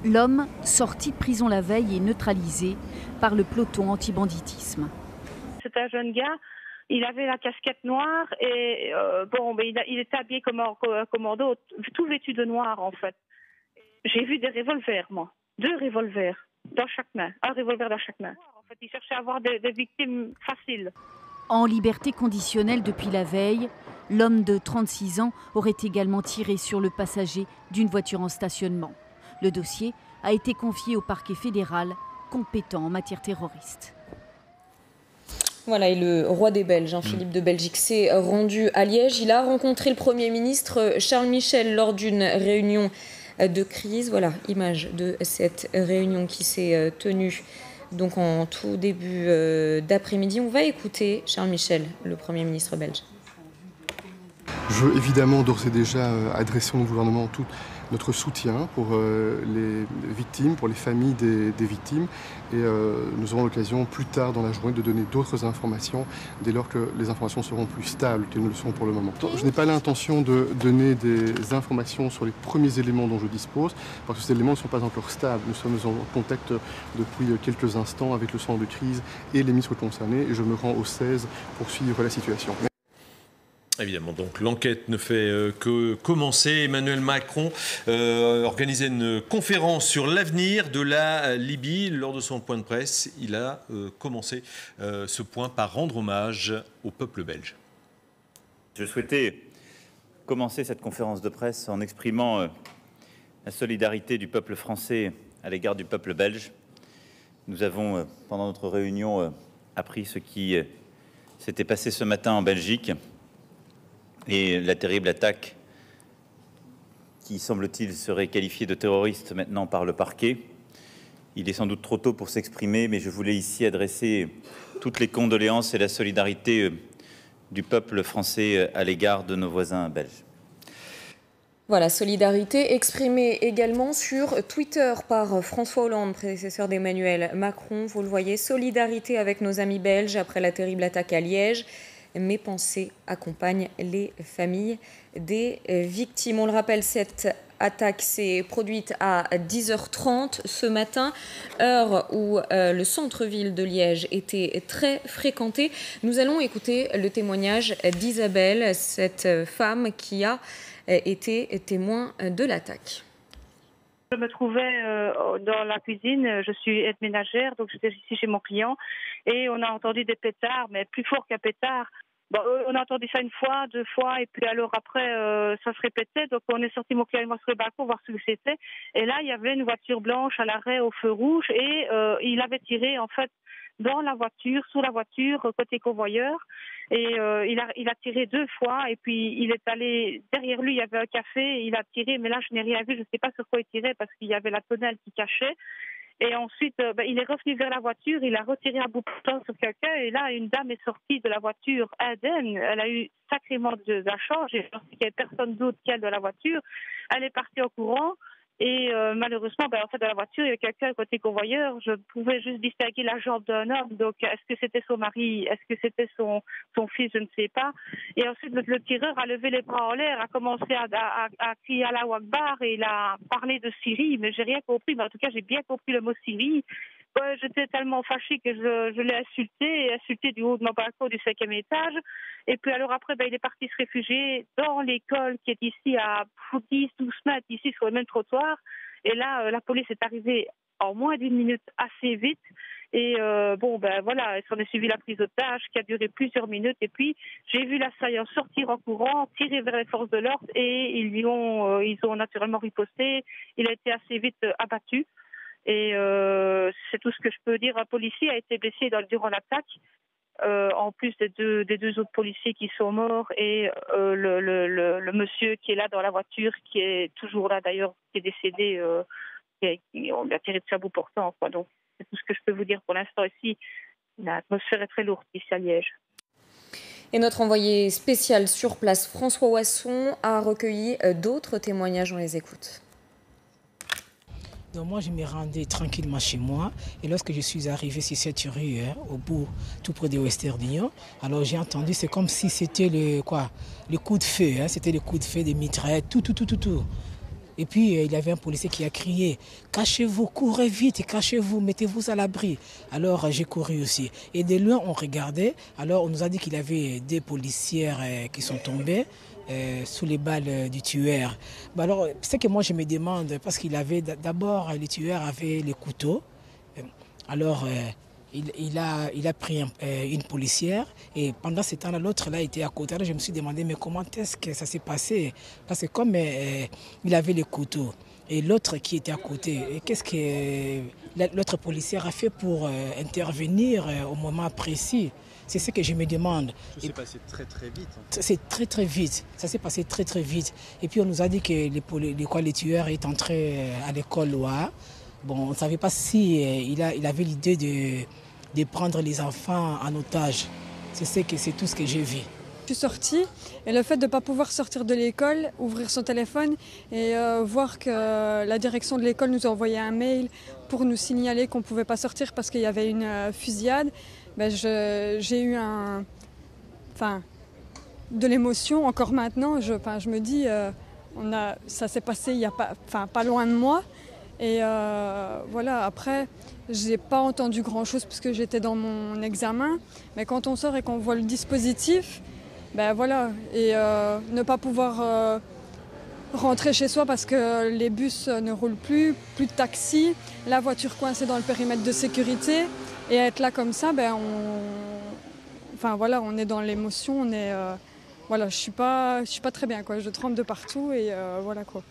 L'homme, sorti de prison la veille, est neutralisé par le peloton anti-banditisme. C'est un jeune gars Il avait la casquette noire et il était habillé comme un commando, tout vêtu de noir en fait. J'ai vu des revolvers, moi. 2 revolvers dans chaque main. Un revolver dans chaque main. En fait, il cherchait à avoir des victimes faciles. En liberté conditionnelle depuis la veille, l'homme de 36 ans aurait également tiré sur le passager d'une voiture en stationnement. Le dossier a été confié au parquet fédéral, compétent en matière terroriste. Voilà, et le roi des Belges, Philippe de Belgique, s'est rendu à Liège. Il a rencontré le Premier ministre Charles Michel lors d'une réunion de crise. Voilà, image de cette réunion qui s'est tenue donc en tout début d'après-midi. On va écouter Charles Michel, le Premier ministre belge. Je veux évidemment d'ores et déjà adresser au gouvernement tout notre soutien pour les victimes, pour les familles des victimes. Et nous aurons l'occasion plus tard dans la journée de donner d'autres informations dès lors que les informations seront plus stables qu'elles ne le sont pour le moment. Je n'ai pas l'intention de donner des informations sur les premiers éléments dont je dispose, parce que ces éléments ne sont pas encore stables. Nous sommes en contact depuis quelques instants avec le centre de crise et les ministres concernés, et je me rends au 16 pour suivre la situation. Évidemment, donc l'enquête ne fait que commencer. Emmanuel Macron organisait une conférence sur l'avenir de la Libye. Lors de son point de presse, il a commencé ce point par rendre hommage au peuple belge. Je souhaitais commencer cette conférence de presse en exprimant la solidarité du peuple français à l'égard du peuple belge. Nous avons, pendant notre réunion, appris ce qui s'était passé ce matin en Belgique. Et la terrible attaque qui, semble-t-il, serait qualifiée de terroriste maintenant par le parquet. Il est sans doute trop tôt pour s'exprimer, mais je voulais ici adresser toutes les condoléances et la solidarité du peuple français à l'égard de nos voisins belges. Voilà, solidarité exprimée également sur Twitter par François Hollande, prédécesseur d'Emmanuel Macron. Vous le voyez, solidarité avec nos amis belges après la terrible attaque à Liège. Mes pensées accompagnent les familles des victimes. On le rappelle, cette attaque s'est produite à 10h30 ce matin, heure où le centre-ville de Liège était très fréquenté. Nous allons écouter le témoignage d'Isabelle, cette femme qui a été témoin de l'attaque. Je me trouvais dans la cuisine, je suis aide ménagère, donc j'étais ici chez mon client et on a entendu des pétards, mais plus fort qu'un pétard. Bon, on a entendu ça 1 fois, 2 fois, et puis alors après ça se répétait, donc on est sorti, mon client et moi, sur le balcon voir ce que c'était, et là il y avait une voiture blanche à l'arrêt au feu rouge et il avait tiré en fait dans la voiture, sous la voiture, côté convoyeur. Et il a tiré 2 fois et puis il est allé, derrière lui il y avait un café, il a tiré, mais là je n'ai rien vu, je ne sais pas sur quoi il tirait parce qu'il y avait la tonnelle qui cachait. Et ensuite, il est revenu vers la voiture, il a retiré un bout de temps sur quelqu'un et là une dame est sortie de la voiture indemne, elle a eu sacrément de la charge et je pense qu'il n'y avait personne d'autre qu'elle de la voiture. Elle est partie en courant. Et malheureusement, en fait, dans la voiture, il y avait quelqu'un côté convoyeur. Je pouvais juste distinguer la jambe d'un homme. Donc, est-ce que c'était son mari? Est-ce que c'était son fils? Je ne sais pas. Et ensuite, le tireur a levé les bras en l'air, a commencé à crier Allahu Akbar et il a parlé de Syrie. Mais j'ai rien compris. Mais en tout cas, j'ai bien compris le mot Syrie. J'étais tellement fâchée que je l'ai insulté du haut de mon balcon du 5e étage. Et puis alors après, il est parti se réfugier dans l'école qui est ici à 10-12 mètres, ici sur le même trottoir. Et là, la police est arrivée en moins d'1 minute assez vite. Et voilà, s'en est suivi la prise d'otage qui a duré plusieurs minutes. Et puis, j'ai vu l'assaillant sortir en courant, tirer vers les forces de l'ordre et ils ont naturellement riposté. Il a été assez vite abattu. Et c'est tout ce que je peux dire. Un policier a été blessé durant l'attaque, en plus des deux autres policiers qui sont morts et le monsieur qui est là dans la voiture, qui est toujours là d'ailleurs, qui est décédé, on lui a tiré de sa bout portant. Donc c'est tout ce que je peux vous dire pour l'instant ici. L'atmosphère est très lourde ici à Liège. Et notre envoyé spécial sur place, François Wasson, a recueilli d'autres témoignages. On les écoute. Donc moi, je me rendais tranquillement chez moi. Et lorsque je suis arrivé sur cette rue, au bout, tout près de Westerdinion, alors j'ai entendu, c'est comme si c'était le coup de feu. C'était le coup de feu des mitraillettes, tout. Et puis, il y avait un policier qui a crié « Cachez-vous, courez vite, cachez-vous, mettez-vous à l'abri ». Alors, j'ai couru aussi. Et de loin, on regardait. Alors, on nous a dit qu'il y avait des policières qui sont tombées sous les balles du tueur. Alors, c'est que moi, je me demande, parce qu'il avait d'abord, le tueur avait les couteaux. Alors, il a pris une policière et pendant ce temps-là, l'autre là était à côté. Alors je me suis demandé, mais comment est-ce que ça s'est passé? Parce que comme il avait les couteaux et l'autre qui était à côté, qu'est-ce que l'autre policière a fait pour intervenir au moment précis? C'est ce que je me demande. Tout s'est passé très très vite. C'est très très vite. Ça s'est passé très très vite. Et puis on nous a dit que les tueurs est entré à l'école Loire. Bon, on ne savait pas si il avait l'idée de prendre les enfants en otage. C'est tout ce que j'ai vu. Je suis sortie et le fait de ne pas pouvoir sortir de l'école, ouvrir son téléphone et voir que la direction de l'école nous a envoyé un mail pour nous signaler qu'on ne pouvait pas sortir parce qu'il y avait une fusillade, ben j'ai eu de l'émotion. Encore maintenant, je me dis, ça s'est passé il y a pas loin de moi. Et voilà, après, j'ai pas entendu grand-chose parce que j'étais dans mon examen. Mais quand on sort et qu'on voit le dispositif, ben voilà, et ne pas pouvoir rentrer chez soi parce que les bus ne roulent plus de taxi, la voiture coincée dans le périmètre de sécurité, et être là comme ça, ben on est dans l'émotion, voilà, je suis pas très bien, quoi. Je tremble de partout et voilà quoi.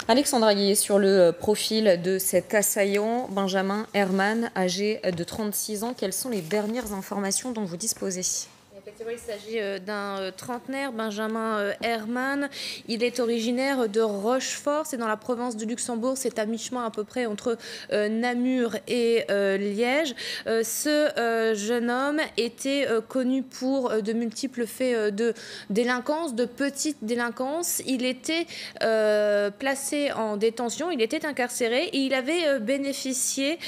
Alexandra Guillet, sur le profil de cet assaillant, Benjamin Herman, âgé de 36 ans, quelles sont les dernières informations dont vous disposez ? Effectivement, il s'agit d'un trentenaire, Benjamin Herman. Il est originaire de Rochefort, c'est dans la province du Luxembourg, c'est à mi-chemin à peu près entre Namur et Liège. Ce jeune homme était connu pour de multiples faits de délinquance, de petite délinquance. Il était placé en détention, il était incarcéré et il avait bénéficié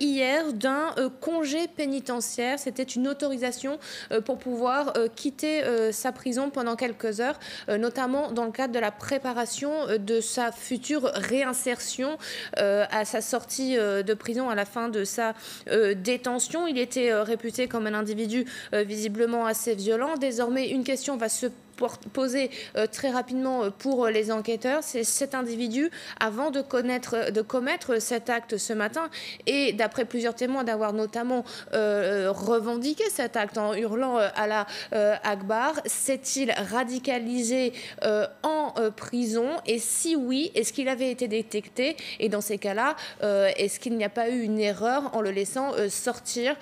hier d'un congé pénitentiaire. C'était une autorisation pour pouvoir quitter sa prison pendant quelques heures, notamment dans le cadre de la préparation de sa future réinsertion à sa sortie de prison à la fin de sa détention. Il était réputé comme un individu visiblement assez violent. Désormais, une question va se poser très rapidement pour les enquêteurs. C'est cet individu, avant de commettre cet acte ce matin, et d'après plusieurs témoins d'avoir notamment revendiqué cet acte en hurlant à la Akbar, s'est-il radicalisé en prison? Et si oui, est-ce qu'il avait été détecté? Et dans ces cas-là, est-ce qu'il n'y a pas eu une erreur en le laissant sortir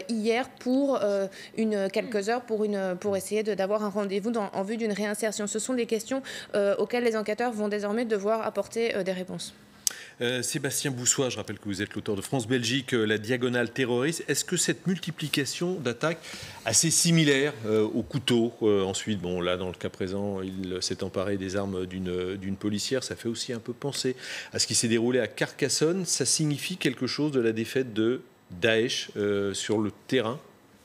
hier pour quelques heures pour essayer d'avoir un rendez-vous en vue d'une réinsertion? Ce sont des questions auxquelles les enquêteurs vont désormais devoir apporter des réponses. Sébastien Boussois, je rappelle que vous êtes l'auteur de France-Belgique, la diagonale terroriste. Est-ce que cette multiplication d'attaques assez similaire au couteau, ensuite, bon là dans le cas présent, il s'est emparé des armes d'une policière, ça fait aussi un peu penser à ce qui s'est déroulé à Carcassonne, ça signifie quelque chose de la défaite de Daesh sur le terrain?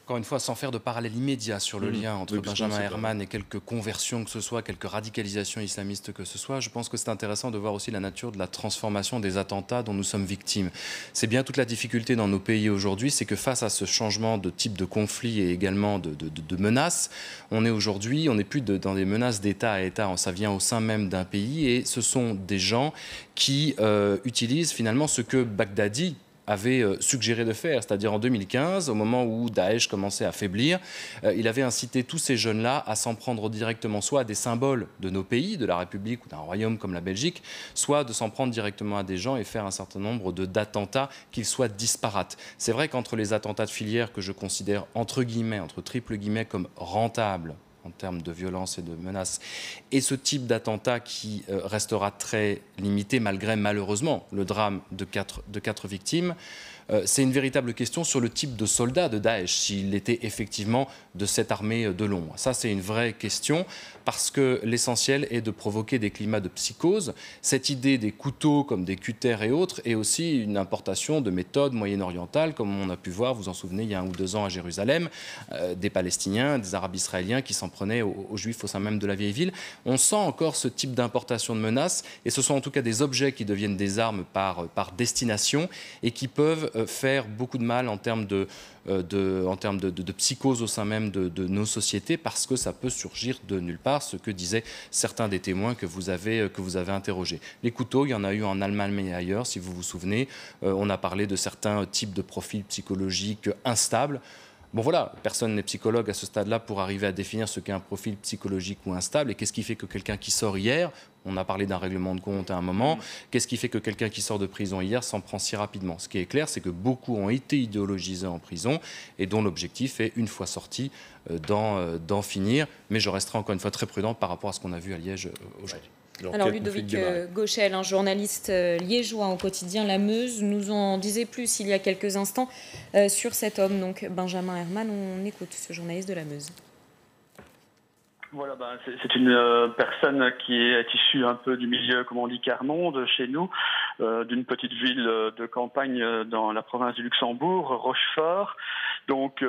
Encore une fois, sans faire de parallèle immédiat sur le lien entre Benjamin Herman et quelques conversions que ce soit, quelques radicalisations islamistes que ce soit, je pense que c'est intéressant de voir aussi la nature de la transformation des attentats dont nous sommes victimes. C'est bien toute la difficulté dans nos pays aujourd'hui, c'est que face à ce changement de type de conflit et également de menaces, on n'est plus dans des menaces d'État à État, ça vient au sein même d'un pays et ce sont des gens qui utilisent finalement ce que Baghdadi avait suggéré de faire, c'est-à-dire en 2015, au moment où Daesh commençait à faiblir, il avait incité tous ces jeunes-là à s'en prendre directement soit à des symboles de nos pays, de la République ou d'un royaume comme la Belgique, soit de s'en prendre directement à des gens et faire un certain nombre d'attentats, qu'ils soient disparates. C'est vrai qu'entre les attentats de filière que je considère entre triple guillemets, comme rentables, en termes de violence et de menaces, et ce type d'attentat qui restera très limité malgré malheureusement le drame de quatre victimes, c'est une véritable question sur le type de soldat de Daesh, s'il était effectivement de cette armée de l'ombre. Ça, c'est une vraie question, parce que l'essentiel est de provoquer des climats de psychose. Cette idée des couteaux comme des cutters et autres est aussi une importation de méthodes moyen-orientales, comme on a pu voir, vous en souvenez, il y a 1 ou 2 ans à Jérusalem, des Palestiniens, des Arabes israéliens qui s'en prenait aux Juifs au sein même de la vieille ville. On sent encore ce type d'importation de menaces, et ce sont en tout cas des objets qui deviennent des armes par destination et qui peuvent faire beaucoup de mal en termes de psychose au sein même de nos sociétés, parce que ça peut surgir de nulle part, ce que disaient certains des témoins que vous avez interrogés. Les couteaux, il y en a eu en Allemagne et ailleurs, si vous vous souvenez. On a parlé de certains types de profils psychologiques instables. Bon voilà, personne n'est psychologue à ce stade-là pour arriver à définir ce qu'est un profil psychologique ou instable. Et qu'est-ce qui fait que quelqu'un qui sort hier, on a parlé d'un règlement de compte à un moment, qu'est-ce qui fait que quelqu'un qui sort de prison hier s'en prend si rapidement? Ce qui est clair, c'est que beaucoup ont été idéologisés en prison et dont l'objectif est, une fois sortis, d'en finir. Mais je resterai encore une fois très prudent par rapport à ce qu'on a vu à Liège aujourd'hui. Alors Ludovic Gauchel, un journaliste liégeois au quotidien La Meuse, nous en disait plus il y a quelques instants sur cet homme, donc Benjamin Herman. On écoute ce journaliste de La Meuse. Voilà, c'est une personne qui est issue un peu du milieu, comme on dit, Carmonde, chez nous, d'une petite ville de campagne dans la province du Luxembourg, Rochefort. Donc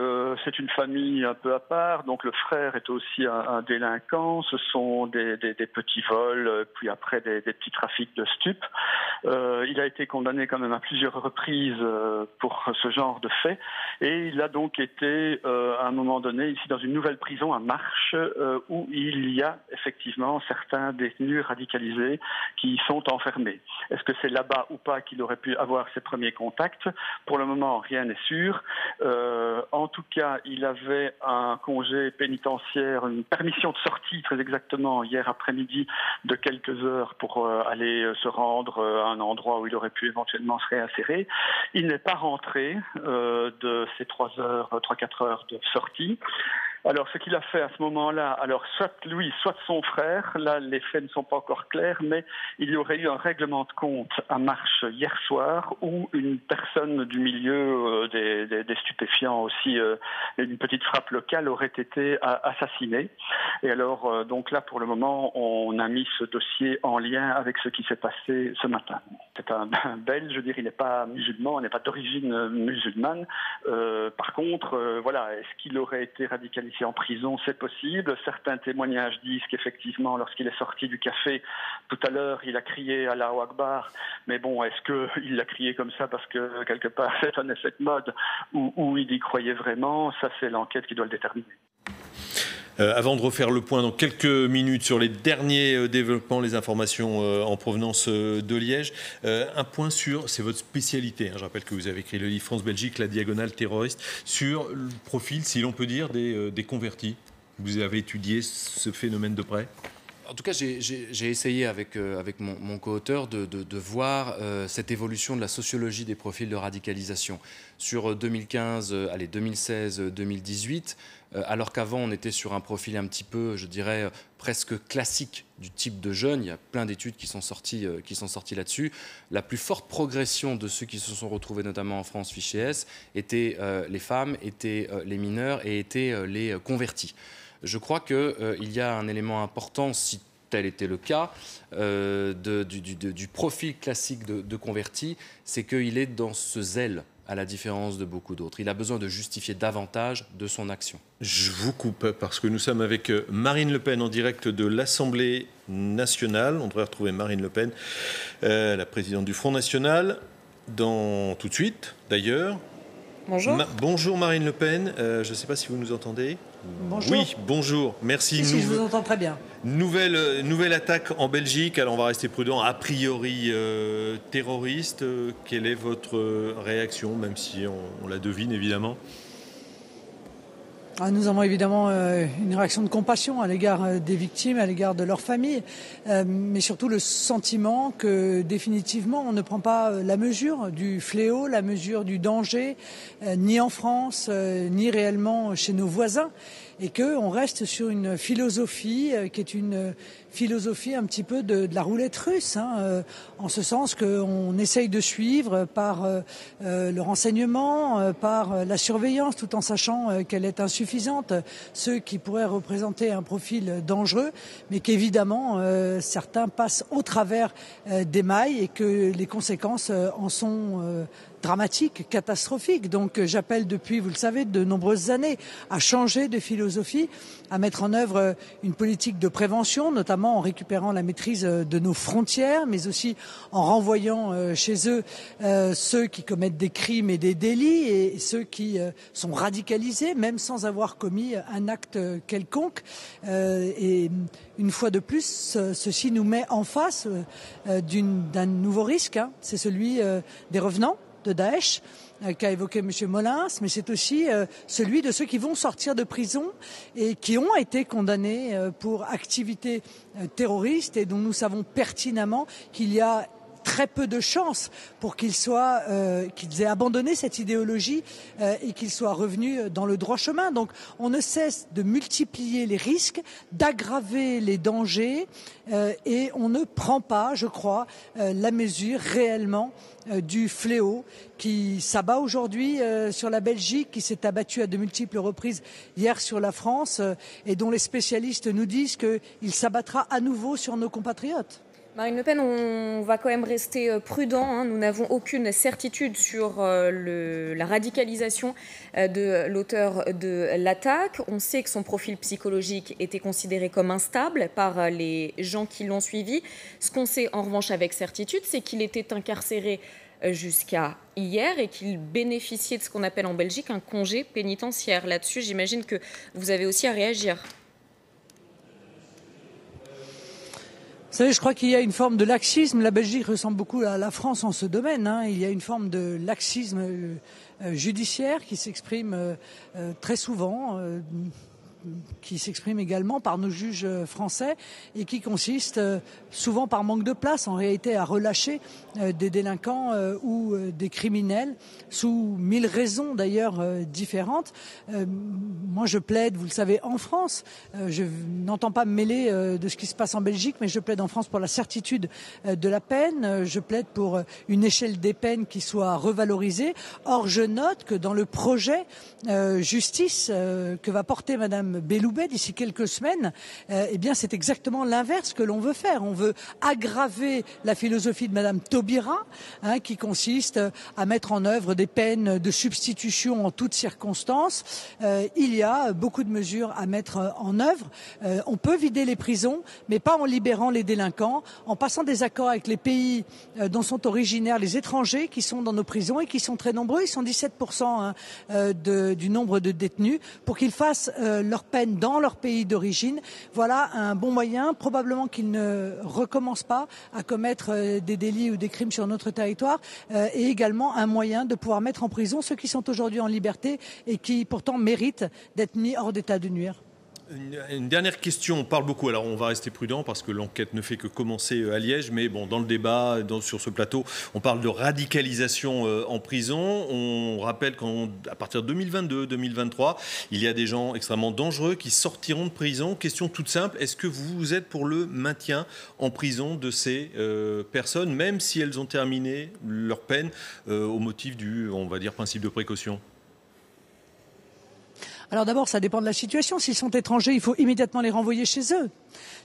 c'est une famille un peu à part. Donc le frère est aussi un délinquant. Ce sont des petits vols, puis après des petits trafics de stupes. Il a été condamné quand même à plusieurs reprises pour ce genre de fait. Et il a donc été à un moment donné ici dans une nouvelle prison à Marche, où il y a effectivement certains détenus radicalisés qui y sont enfermés. Est-ce que c'est là-bas ou pas qu'il aurait pu avoir ses premiers contacts? Pour le moment, rien n'est sûr. En tout cas, il avait un congé pénitentiaire, une permission de sortie très exactement hier après-midi de quelques heures pour aller se rendre à un endroit où il aurait pu éventuellement se réinsérer. Il n'est pas rentré de ces 3-4 heures de sortie. Alors, ce qu'il a fait à ce moment-là, alors soit lui, soit son frère, là les faits ne sont pas encore clairs, mais il y aurait eu un règlement de compte à Marche hier soir où une personne du milieu des stupéfiants aussi, une petite frappe locale, aurait été assassinée. Et alors, donc là, pour le moment, on a mis ce dossier en lien avec ce qui s'est passé ce matin. C'est un Belge, je veux dire, il n'est pas musulman, il n'est pas d'origine musulmane. Par contre, voilà, est-ce qu'il aurait été radicalisé en prison? C'est possible. Certains témoignages disent qu'effectivement, lorsqu'il est sorti du café, tout à l'heure, il a crié Allahu Akbar. Mais bon, est-ce qu'il l'a crié comme ça parce que, quelque part, c'est un effet de mode ou il y croyait vraiment? Ça, c'est l'enquête qui doit le déterminer. Avant de refaire le point dans quelques minutes sur les derniers développements, les informations en provenance de Liège, un point sur, c'est votre spécialité, je rappelle que vous avez écrit le livre France-Belgique, la diagonale terroriste, sur le profil, si l'on peut dire, des convertis. Vous avez étudié ce phénomène de près? En tout cas, j'ai essayé avec mon co-auteur de voir cette évolution de la sociologie des profils de radicalisation. Sur 2016, 2018, alors qu'avant on était sur un profil un petit peu, je dirais, presque classique du type de jeunes. Il y a plein d'études qui sont sorties là-dessus. La plus forte progression de ceux qui se sont retrouvés notamment en France fiché S étaient les femmes, étaient les mineurs et étaient les convertis. Je crois qu'il y a un élément important, si tel était le cas, du profil classique de converti, c'est qu'il est dans ce zèle, à la différence de beaucoup d'autres. Il a besoin de justifier davantage de son action. Je vous coupe parce que nous sommes avec Marine Le Pen en direct de l'Assemblée nationale. On devrait retrouver Marine Le Pen, la présidente du Front National, tout de suite d'ailleurs. Bonjour. Bonjour Marine Le Pen, je ne sais pas si vous nous entendez. Bonjour. Oui, bonjour, merci. Si, je vous entends très bien. Nouvelle attaque en Belgique, alors on va rester prudent, a priori terroriste. Quelle est votre réaction, même si on la devine évidemment? Nous avons évidemment une réaction de compassion à l'égard des victimes, à l'égard de leurs familles, mais surtout le sentiment que définitivement on ne prend pas la mesure du fléau, la mesure du danger, ni en France, ni réellement chez nos voisins, et qu'on reste sur une philosophie qui est une philosophie un petit peu de la roulette russe, en ce sens qu'on essaye de suivre par le renseignement, par la surveillance, tout en sachant qu'elle est insuffisante, ceux qui pourraient représenter un profil dangereux, mais qu'évidemment certains passent au travers des mailles et que les conséquences en sont dramatique, catastrophique. Donc j'appelle depuis, vous le savez, de nombreuses années à changer de philosophie, à mettre en œuvre une politique de prévention, notamment en récupérant la maîtrise de nos frontières, mais aussi en renvoyant chez eux ceux qui commettent des crimes et des délits et ceux qui sont radicalisés, même sans avoir commis un acte quelconque. Et une fois de plus, ceci nous met en face d'un nouveau risque, c'est celui des revenants de Daesh, qu'a évoqué M. Molins, mais c'est aussi celui de ceux qui vont sortir de prison et qui ont été condamnés pour activités terroristes et dont nous savons pertinemment qu'il y a très peu de chances pour qu'ils aient abandonné cette idéologie et qu'ils soient revenus dans le droit chemin. Donc on ne cesse de multiplier les risques, d'aggraver les dangers et on ne prend pas, je crois, la mesure réellement du fléau qui s'abat aujourd'hui sur la Belgique, qui s'est abattu à de multiples reprises hier sur la France et dont les spécialistes nous disent qu'il s'abattra à nouveau sur nos compatriotes. Marine Le Pen, on va quand même rester prudent. Nous n'avons aucune certitude sur la radicalisation de l'auteur de l'attaque. On sait que son profil psychologique était considéré comme instable par les gens qui l'ont suivi. Ce qu'on sait en revanche avec certitude, c'est qu'il était incarcéré jusqu'à hier et qu'il bénéficiait de ce qu'on appelle en Belgique un congé pénitentiaire. Là-dessus, j'imagine que vous avez aussi à réagir. Vous savez, je crois qu'il y a une forme de laxisme. La Belgique ressemble beaucoup à la France en ce domaine. Il y a une forme de laxisme judiciaire qui s'exprime très souvent, qui s'exprime également par nos juges français et qui consiste souvent par manque de place en réalité à relâcher des délinquants ou des criminels sous 1000 raisons d'ailleurs différentes. Moi je plaide, vous le savez, en France, je n'entends pas me mêler de ce qui se passe en Belgique, mais je plaide en France pour la certitude de la peine, je plaide pour une échelle des peines qui soit revalorisée. Or je note que dans le projet justice que va porter Madame Belloubet d'ici quelques semaines, eh bien c'est exactement l'inverse que l'on veut faire. On veut aggraver la philosophie de Madame Taubira, qui consiste à mettre en œuvre des peines de substitution en toutes circonstances. Il y a beaucoup de mesures à mettre en œuvre. On peut vider les prisons, mais pas en libérant les délinquants, en passant des accords avec les pays dont sont originaires les étrangers qui sont dans nos prisons et qui sont très nombreux. Ils sont 17% du nombre de détenus, pour qu'ils fassent leur peine dans leur pays d'origine. Voilà un bon moyen, probablement qu'ils ne recommencent pas à commettre des délits ou des crimes sur notre territoire, et également un moyen de pouvoir mettre en prison ceux qui sont aujourd'hui en liberté et qui pourtant méritent d'être mis hors d'état de nuire. Une dernière question, on parle beaucoup, alors on va rester prudent parce que l'enquête ne fait que commencer à Liège, mais bon, dans le débat, sur ce plateau, on parle de radicalisation en prison. On rappelle qu'à partir de 2022-2023, il y a des gens extrêmement dangereux qui sortiront de prison. Question toute simple, est-ce que vous êtes pour le maintien en prison de ces personnes, même si elles ont terminé leur peine au motif du, on va dire, principe de précaution ? Alors d'abord, ça dépend de la situation. S'ils sont étrangers, il faut immédiatement les renvoyer chez eux.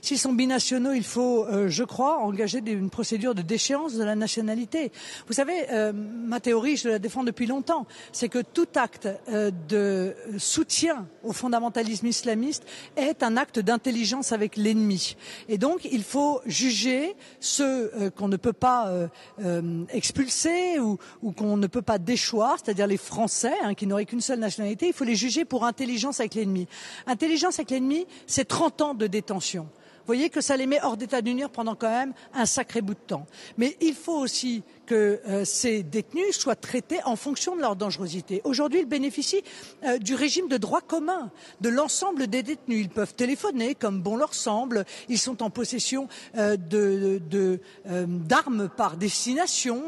S'ils sont binationaux, il faut, je crois, engager une procédure de déchéance de la nationalité. Vous savez, ma théorie, je la défends depuis longtemps, c'est que tout acte de soutien au fondamentalisme islamiste est un acte d'intelligence avec l'ennemi. Et donc, il faut juger ceux qu'on ne peut pas expulser ou qu'on ne peut pas déchoir, c'est-à-dire les Français, qui n'auraient qu'une seule nationalité. Il faut les juger pour intelligence avec l'ennemi. Intelligence avec l'ennemi, c'est 30 ans de détention. Vous voyez que ça les met hors d'état de nuire pendant quand même un sacré bout de temps. Mais il faut aussi que ces détenus soient traités en fonction de leur dangerosité. Aujourd'hui, ils bénéficient du régime de droit commun de l'ensemble des détenus. Ils peuvent téléphoner comme bon leur semble. Ils sont en possession d'armes par destination.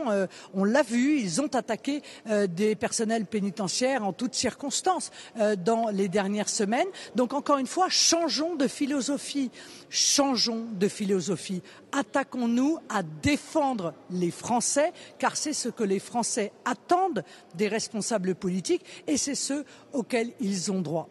On l'a vu, ils ont attaqué des personnels pénitentiaires en toutes circonstances dans les dernières semaines. Donc encore une fois, changeons de philosophie. Changeons de philosophie. Attaquons-nous à défendre les Français, car c'est ce que les Français attendent des responsables politiques et c'est ce auxquels ils ont droit.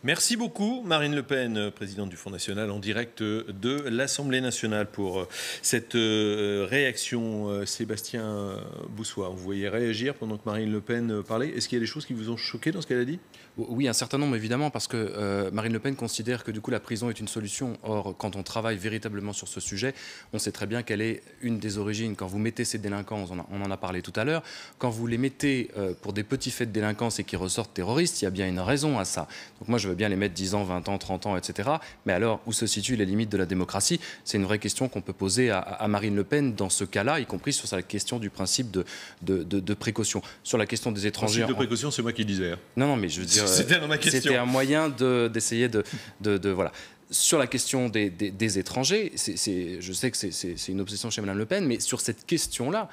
Merci beaucoup Marine Le Pen, présidente du Front National, en direct de l'Assemblée nationale pour cette réaction. Sébastien Boussois, vous voyez réagir pendant que Marine Le Pen parlait. Est-ce qu'il y a des choses qui vous ont choqué dans ce qu'elle a dit ? Oui, un certain nombre évidemment, parce que Marine Le Pen considère que du coup la prison est une solution. Or, quand on travaille véritablement sur ce sujet, on sait très bien quelle est une des origines. Quand vous mettez ces délinquants, on en a parlé tout à l'heure, quand vous les mettez pour des petits faits de délinquance et qui ressortent terroristes, il y a bien une raison à ça. Donc moi je veux bien les mettre 10 ans, 20 ans, 30 ans, etc. Mais alors, où se situent les limites de la démocratie ? C'est une vraie question qu'on peut poser à Marine Le Pen dans ce cas-là, y compris sur la question du principe de précaution. Sur la question des étrangers... Le principe de précaution, c'est moi qui disais. Non, mais je veux dire... C'était dans ma question. C'était un moyen d'essayer de voilà. Sur la question des étrangers, je sais que c'est une obsession chez Mme Le Pen, mais sur cette question-là,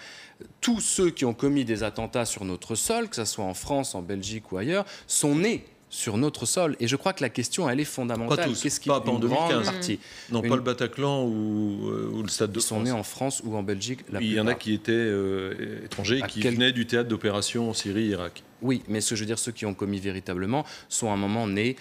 tous ceux qui ont commis des attentats sur notre sol, que ce soit en France, en Belgique ou ailleurs, sont nés sur notre sol. Et je crois que la question, elle est fondamentale. Pas tous, qu'est-ce qui pas en 2015. Partie Non, pas le Bataclan ou le Stade de France. Ils sont nés en France ou en Belgique. Il y en a qui étaient étrangers, qui venaient du théâtre d'opération en Syrie, Irak. Oui, mais ce que je veux dire, ceux qui ont commis véritablement sont à un moment nés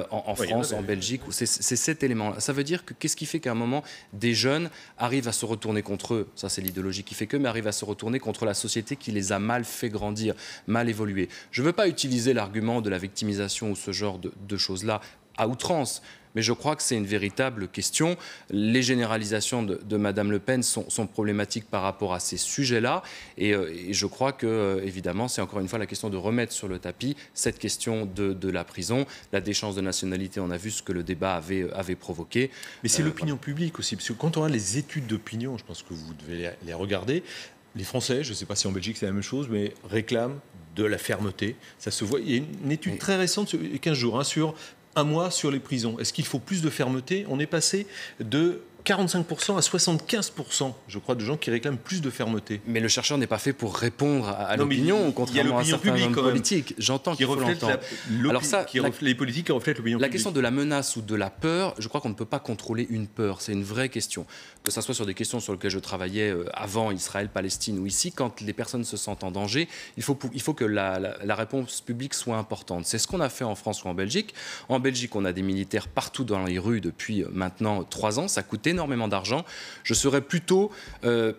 en France, en Belgique. C'est cet élément-là. Ça veut dire que qu'est-ce qui fait qu'à un moment, des jeunes arrivent à se retourner contre eux, ça c'est l'idéologie qui fait que, mais arrivent à se retourner contre la société qui les a mal fait grandir, mal évoluer. Je ne veux pas utiliser l'argument de la victimisation ou ce genre de choses-là à outrance. Mais je crois que c'est une véritable question. Les généralisations de Mme Le Pen sont problématiques par rapport à ces sujets-là. Et je crois que, évidemment, c'est encore une fois la question de remettre sur le tapis cette question de la prison. La déchéance de nationalité, on a vu ce que le débat avait provoqué. Mais c'est l'opinion publique aussi. Parce que quand on a les études d'opinion, je pense que vous devez les regarder, les Français, je ne sais pas si en Belgique c'est la même chose, mais réclament de la fermeté. Ça se voit. Il y a une étude très récente, 15 jours, sur un mois sur les prisons. Est-ce qu'il faut plus de fermeté ? On est passé de 45% à 75%, je crois, de gens qui réclament plus de fermeté. Mais le chercheur n'est pas fait pour répondre à l'opinion, contrairement à certains hommes politiques. J'entends qu'il faut l'entendre. Alors ça, les politiques qui reflètent l'opinion publique. La question de la menace ou de la peur, je crois qu'on ne peut pas contrôler une peur. C'est une vraie question. Que ce soit sur des questions sur lesquelles je travaillais avant Israël, Palestine ou ici, quand les personnes se sentent en danger, il faut que la réponse publique soit importante. C'est ce qu'on a fait en France ou en Belgique. En Belgique, on a des militaires partout dans les rues depuis maintenant 3 ans. Ça coûte énormément d'argent. Je serais plutôt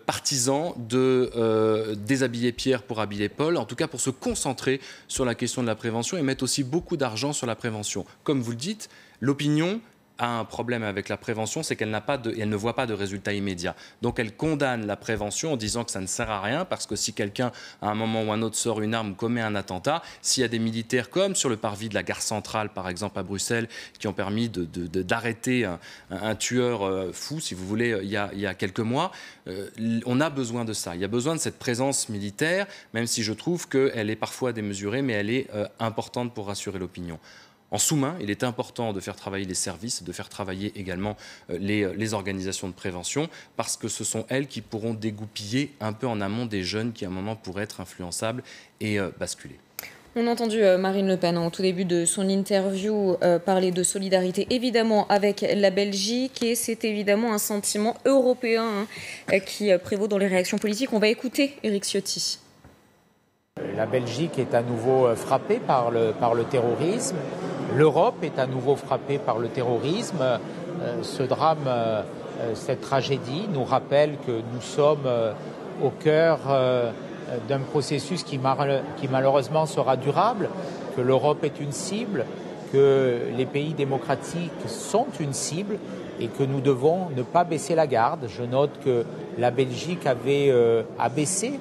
partisan de déshabiller Pierre pour habiller Paul, en tout cas pour se concentrer sur la question de la prévention et mettre aussi beaucoup d'argent sur la prévention. Comme vous le dites, l'opinion a un problème avec la prévention, c'est qu'elle ne voit pas de résultats immédiats. Donc elle condamne la prévention en disant que ça ne sert à rien, parce que si quelqu'un, à un moment ou un autre, sort une arme ou commet un attentat, s'il y a des militaires, comme sur le parvis de la gare centrale, par exemple, à Bruxelles, qui ont permis d'arrêter un tueur fou, si vous voulez, il y a quelques mois, on a besoin de ça. Il y a besoin de cette présence militaire, même si je trouve qu'elle est parfois démesurée, mais elle est importante pour rassurer l'opinion. En sous-main, il est important de faire travailler les services, de faire travailler également les organisations de prévention, parce que ce sont elles qui pourront dégoupiller un peu en amont des jeunes qui, à un moment, pourraient être influençables et basculer. On a entendu Marine Le Pen, au tout début de son interview, parler de solidarité, évidemment, avec la Belgique. Et c'est évidemment un sentiment européen qui prévaut dans les réactions politiques. On va écouter Éric Ciotti. La Belgique est à nouveau frappée par le terrorisme. L'Europe est à nouveau frappée par le terrorisme. Ce drame, cette tragédie nous rappelle que nous sommes au cœur d'un processus qui malheureusement sera durable, que l'Europe est une cible, que les pays démocratiques sont une cible et que nous devons ne pas baisser la garde. Je note que la Belgique avait abaissé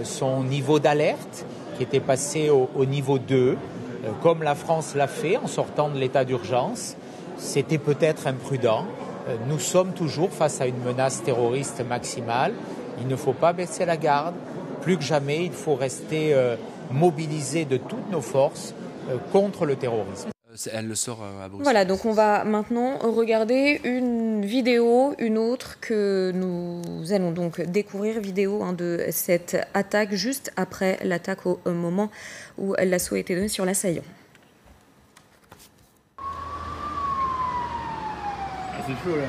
son niveau d'alerte, qui était passé au niveau 2, comme la France l'a fait en sortant de l'état d'urgence. C'était peut-être imprudent. Nous sommes toujours face à une menace terroriste maximale Il ne faut pas baisser la garde. Plus que jamais, il faut rester mobilisé de toutes nos forces contre le terrorisme. Elle le sort à Bruxelles. Voilà, donc on va maintenant regarder une vidéo, une autre que nous allons donc découvrir, vidéo de cette attaque juste après l'attaque au moment où l'assaut a été donné sur l'assaillant. C'est chaud là.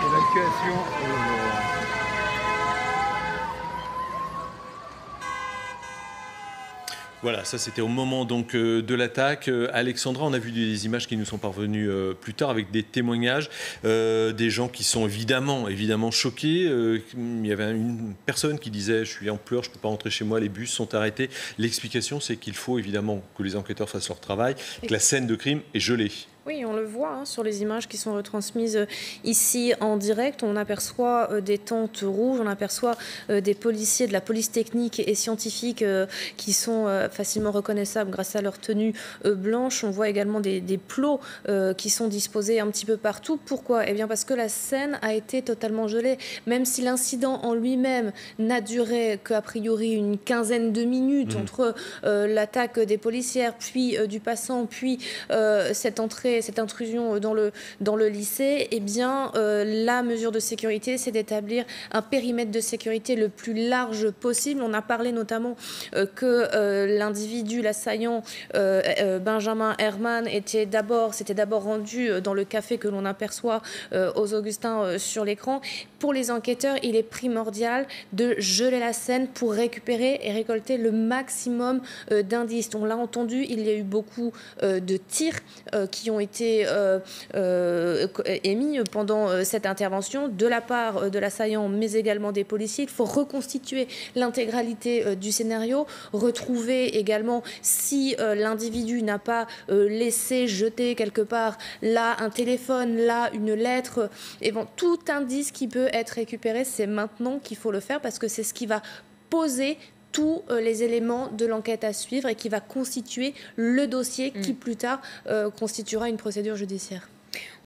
Évacuation. Voilà, ça c'était au moment donc de l'attaque. Alexandra, on a vu des images qui nous sont parvenues plus tard avec des témoignages, des gens qui sont évidemment choqués. Il y avait une personne qui disait « je suis en pleurs, je ne peux pas rentrer chez moi, les bus sont arrêtés ». L'explication, c'est qu'il faut évidemment que les enquêteurs fassent leur travail, que la scène de crime est gelée. Oui, on le voit sur les images qui sont retransmises ici en direct. On aperçoit des tentes rouges, on aperçoit des policiers de la police technique et scientifique qui sont facilement reconnaissables grâce à leur tenue blanche. On voit également des plots qui sont disposés un petit peu partout. Pourquoi ? Eh bien parce que la scène a été totalement gelée. Même si l'incident en lui-même n'a duré qu'a priori une quinzaine de minutes entre l'attaque des policières, puis du passant, puis cette intrusion dans le lycée, eh bien, la mesure de sécurité, c'est d'établir un périmètre de sécurité le plus large possible. On a parlé notamment que l'individu, l'assaillant, Benjamin Herman, s'était d'abord rendu dans le café que l'on aperçoit aux Augustins sur l'écran. Pour les enquêteurs, il est primordial de geler la scène pour récupérer et récolter le maximum d'indices. On l'a entendu, il y a eu beaucoup de tirs qui ont été émis pendant cette intervention de la part de l'assaillant, mais également des policiers. Il faut reconstituer l'intégralité du scénario, retrouver également si l'individu n'a pas laissé jeter quelque part là un téléphone, là une lettre, et bon, tout indice qui peut être récupéré, c'est maintenant qu'il faut le faire parce que c'est ce qui va poser tous les éléments de l'enquête à suivre et qui va constituer le dossier qui plus tard constituera une procédure judiciaire.